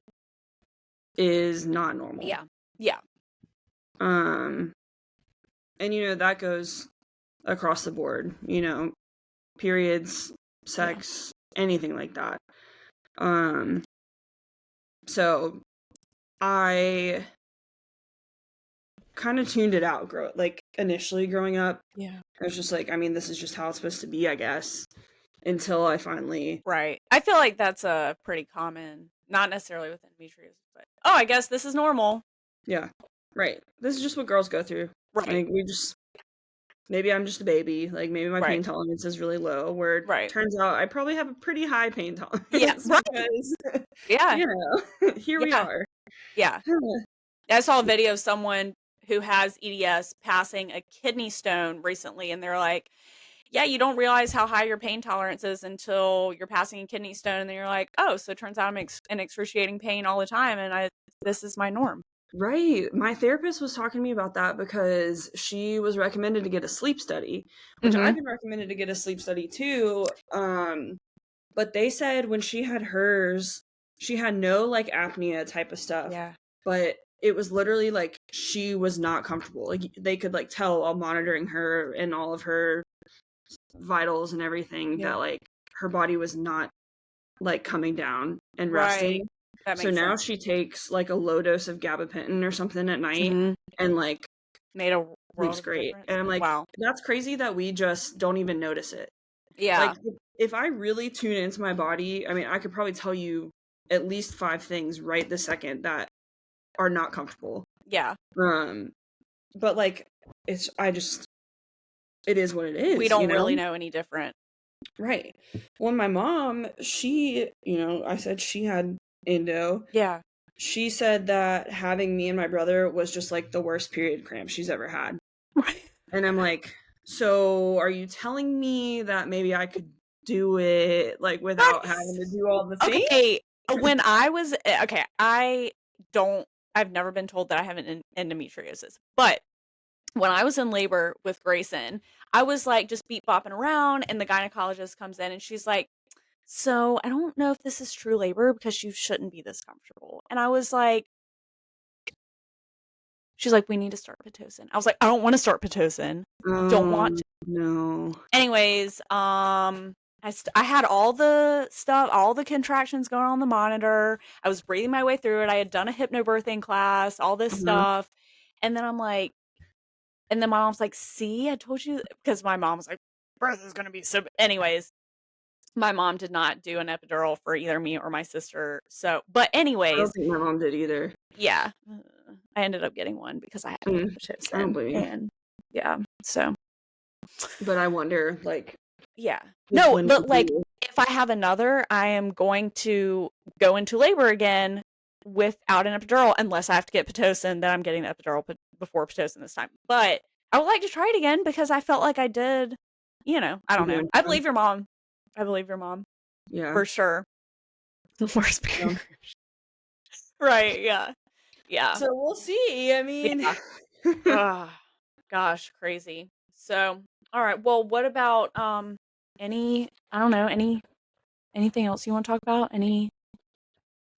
is not normal. Yeah. Yeah. Um and that goes across the board, periods, Yeah. sex, anything like that. Um so I kind of tuned it out initially growing up. Yeah. I was just like, I mean, this is just how it's supposed to be, I guess, until I finally Right. I feel like that's a pretty common not necessarily with endometriosis, but, "Oh, I guess this is normal." yeah, right. This is just what girls go through. Right. Like we just maybe I'm just a baby, like, maybe my Right. pain tolerance is really low, where it Right. turns out I probably have a pretty high pain Yeah. tolerance Right. because, Yeah. here we Yeah. are. Yeah. I saw a video of someone who has EDS passing a kidney stone recently, and they're like, "Yeah, you don't realize how high your pain tolerance is until you're passing a kidney stone, and then you're like, oh, so it turns out I'm in excruciating pain all the time, and this is my norm." Right. My therapist was talking to me about that because she was recommended to get a sleep study, which I've Mhm. been recommended to get a sleep study too. But they said when she had hers, she had no like apnea type of stuff, Yeah. but it was literally like she was not comfortable. Like they could like tell while monitoring her and all of her vitals and everything Yeah. that like her body was not like coming down and Right. resting. That So makes now sense. she takes like a low dose of gabapentin or something at night Mhm. and like Made a world sleeps of a great. difference. And I'm like, Wow. that's crazy that we just don't even notice it. Like Yeah. if I really tune into my body, I mean, I could probably tell you at least 5 things right this second that are not comfortable. Yeah. Um but like it is what it We is, don't really know any different. Right. Well, my mom, she, I said she had endo. Yeah. She said that having me and my brother was just like the worst period cramp she's ever had. Right. And I'm like, so are you telling me that maybe I could do it like Right. without having to do all the things? Okay. When I was okay, I've never been told that I have an endometriosis, but when I was in labor with Grayson, I was, like, just beat bopping around, and the gynecologist comes in, and she's like, "So, I don't know if this is true labor because you shouldn't be this comfortable." And I was like she's like, "We need to start Pitocin." I was like, "I don't wanna start Pitocin. Don't want Oh, to." no. Anyways, I had all the stuff, all the contractions going on the monitor. I was breathing my way through it. I had done a hypnobirthing class, all this Uh-huh. stuff, and then I'm like and then my mom's like, "See, I told you," because my mom was like, "Birth is gonna be so," anyways, my mom did not do an epidural for either me or my sister, so but I don't anyways, think my mom did either. yeah, I ended up getting one because I had to get Mm, I don't Pitocin, blame you. and yeah, so But I wonder, like, yeah. which No, one but, would like, you if I have another, I am going to go into labor again without an epidural unless I have to get Pitocin, then I'm getting the epidural before Pitocin this time, but I would like to try it again because I felt like I did, I don't know. doing I fine? believe your mom. I believe your mom, Yeah. for sure. The worst Yeah. period. Right, yeah. Yeah. So we'll see. I mean, Yeah. Ugh, gosh, crazy. So, alright, well, what about, any I don't know, anything else you wanna talk about? Any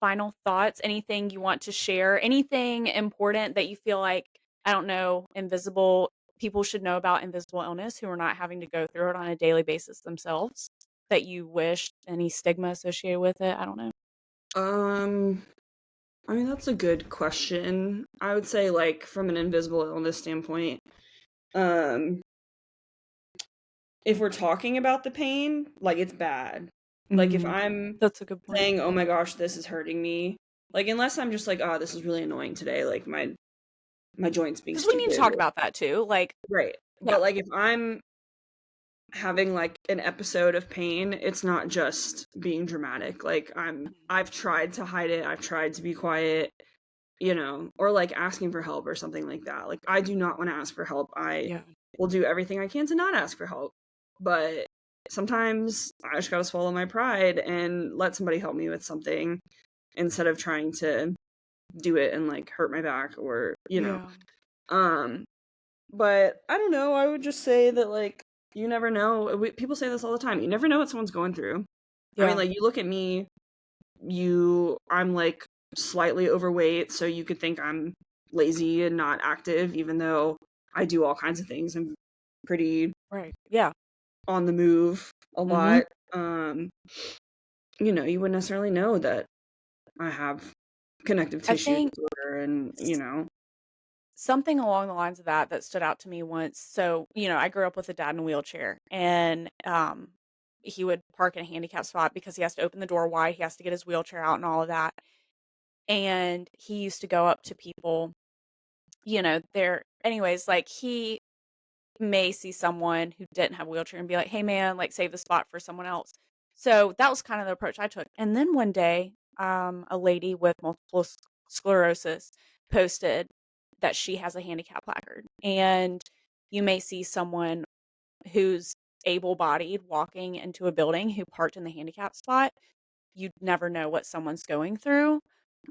final thoughts? Anything you want to share? Anything important that you feel like, I don't know, invisible people should know about invisible illness who are not having to go through it on a daily basis themselves that you wish any stigma associated with it? I don't know. um, I mean, that's a good question. I would say, like, from an invisible illness standpoint, um, if we're talking about the pain, like, it's bad. Like, if Mm, I'm that's a good point. saying, "Oh my gosh, this is hurting me," like, unless I'm just like, "Oh, this is really annoying today," like, my joints being Because we need to stupid. talk about that too. Like, Right. yeah, But, like, if I'm having, like, an episode of pain, it's not just being dramatic. Like, mhm, I've tried to hide it, I've tried to be quiet, or, like, asking for help or something like that. Like, I do not wanna ask for help. I yeah, will do everything I can to not ask for help. But sometimes I just gotta swallow my pride and let somebody help me with something instead of trying to do it and, like, hurt my back or. yeah, Um But I don't know, I would just say that, like, you never know. People say this all the time. You never know what someone's going through. I mean, yeah, like, you look at me, I'm, like, slightly overweight, so you could think I'm lazy and not active, even though I do all kinds of things. I'm pretty right, yeah, on the move a mhm. lot. Um, you wouldn't necessarily know that I have connective I tissue think disorder and, s something along the lines of that stood out to me once. So, I grew up with a dad in a wheelchair, and, he would park in a handicap spot because he has to open the door wide, he has to get his wheelchair out and all of that, and he used to go up to people, there anyways, like, he may see someone who didn't have a wheelchair and be like, "Hey, man, like, save the spot for someone else." So, that was kind of the approach I took, and then one day, a lady with multiple sclerosis posted that she has a handicap placard, and you may see someone who's able-bodied walking into a building who parked in the handicap spot. You'd never know what someone's going through.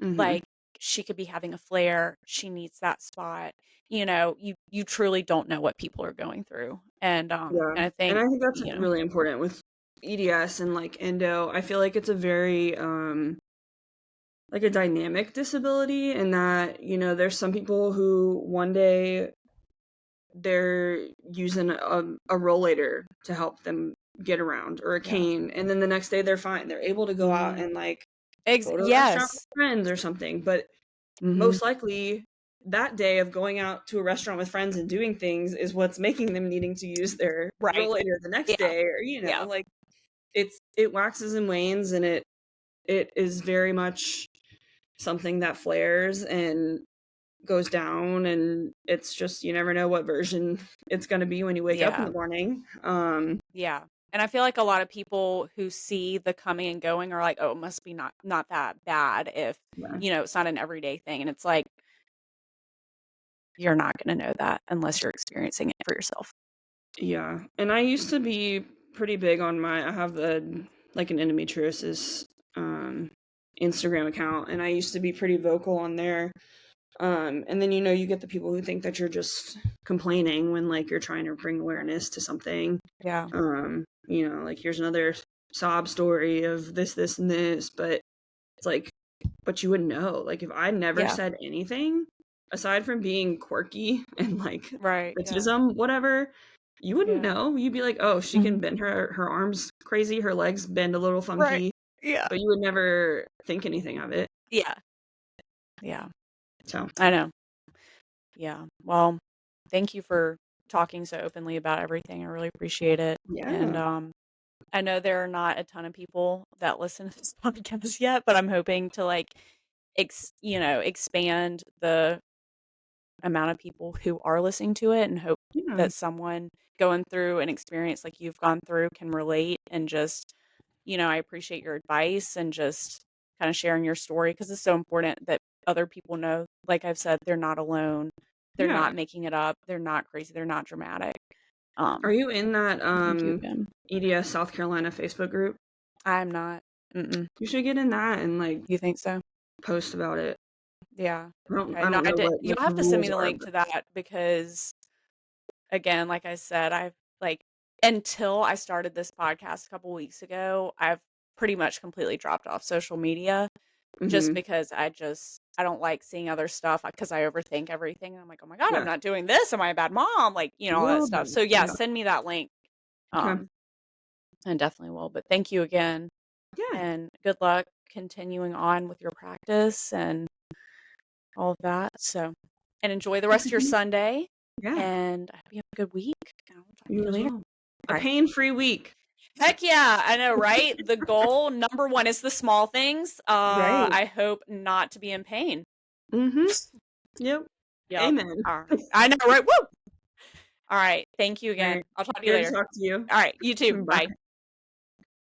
Mhm. Like, she could be having a flare, she needs that spot, you truly don't know what people are going through, Yeah, and I and think, I think that's really important with EDS and, like, endo. I feel like it's a very, like, a dynamic disability in that, there's some people who one day they're using a rollator to help them get around or a yeah. cane, and then the next day they're fine. They're able to go out Mhm. and, like, Ex go to a restaurant with yes. friends or something, but Mhm. most likely that day of going out to a restaurant with friends and doing things is what's making them needing to use their Right. rollator the next Yeah. day or, Yeah. like, it waxes and wanes, and it is very much something that flares and goes down, and it's just you never know what version it's gonna be when you wake up in Yeah. the morning. Yeah. And I feel like a lot of people who see the coming and going are like, "Oh, it must be not that bad if, Yeah. it's not an everyday thing." And it's like, you're not gonna know that unless you're experiencing it for yourself. Yeah, and I used to be pretty big on I have like, an endometriosis, Instagram account, and I used to be pretty vocal on there. And then, you get the people who think that you're just complaining when like you're trying to bring awareness to something. Yeah. You know, like here's another sob story of this and this, but it's like, but you wouldn't know. Like if I never Yeah. said anything aside from being quirky and like Right. Yeah. autism, whatever, you wouldn't Yeah. know. You'd be like, oh, she can Mhm. bend her arms crazy, her legs bend a little Right. funky, Yeah. but you would never think anything of it. Yeah. Yeah. So I know. Yeah. Well, thank you for talking so openly about everything. I really appreciate it. And yeah. I know there are not a ton of people that listen to this podcast yet, but I'm hoping to like expand the amount of people who are listening to it and hope Yeah. that someone going through an experience like you've gone through can relate and just, I appreciate your advice and just kind of sharing your story because it's so important that other people know, like I've said, they're not alone. They're Yeah. not making it up. They're not crazy. They're not dramatic. Are you in that Thank you again. EDS South Carolina Facebook group? I'm not. Mm-mm. You should get in that and like You think so? post about it. Yeah. Okay. I No, don't I know did. what You'll like the have to send me rules the are, link but to that because, again, like I said, I've like until I started this podcast a couple weeks ago, I've pretty much completely dropped off social media just mhm. because I don't like seeing other stuff because I overthink everything. And I'm like, oh my God, I'm Yeah. not doing this. Am I a bad mom? Like, all that Well stuff. done. So yeah, Yeah. send me that link. Okay. Um, and definitely will. But thank you again Yeah. and good luck continuing on with your practice and all of that. So, and enjoy the rest of your Sunday. Yeah. And I hope you have a good week. And I'll talk to You you as later. well. A All right. pain-free week. Heck yeah. I know, right? The goal number one is the small things. Right. I hope not to be in pain. Mhm. Yep. Yep. Amen. All right. I know, right? Woo! All right. Thank you All again. right. I'll talk to you Good to later. talk to you. All right. You too. Bye. Bye.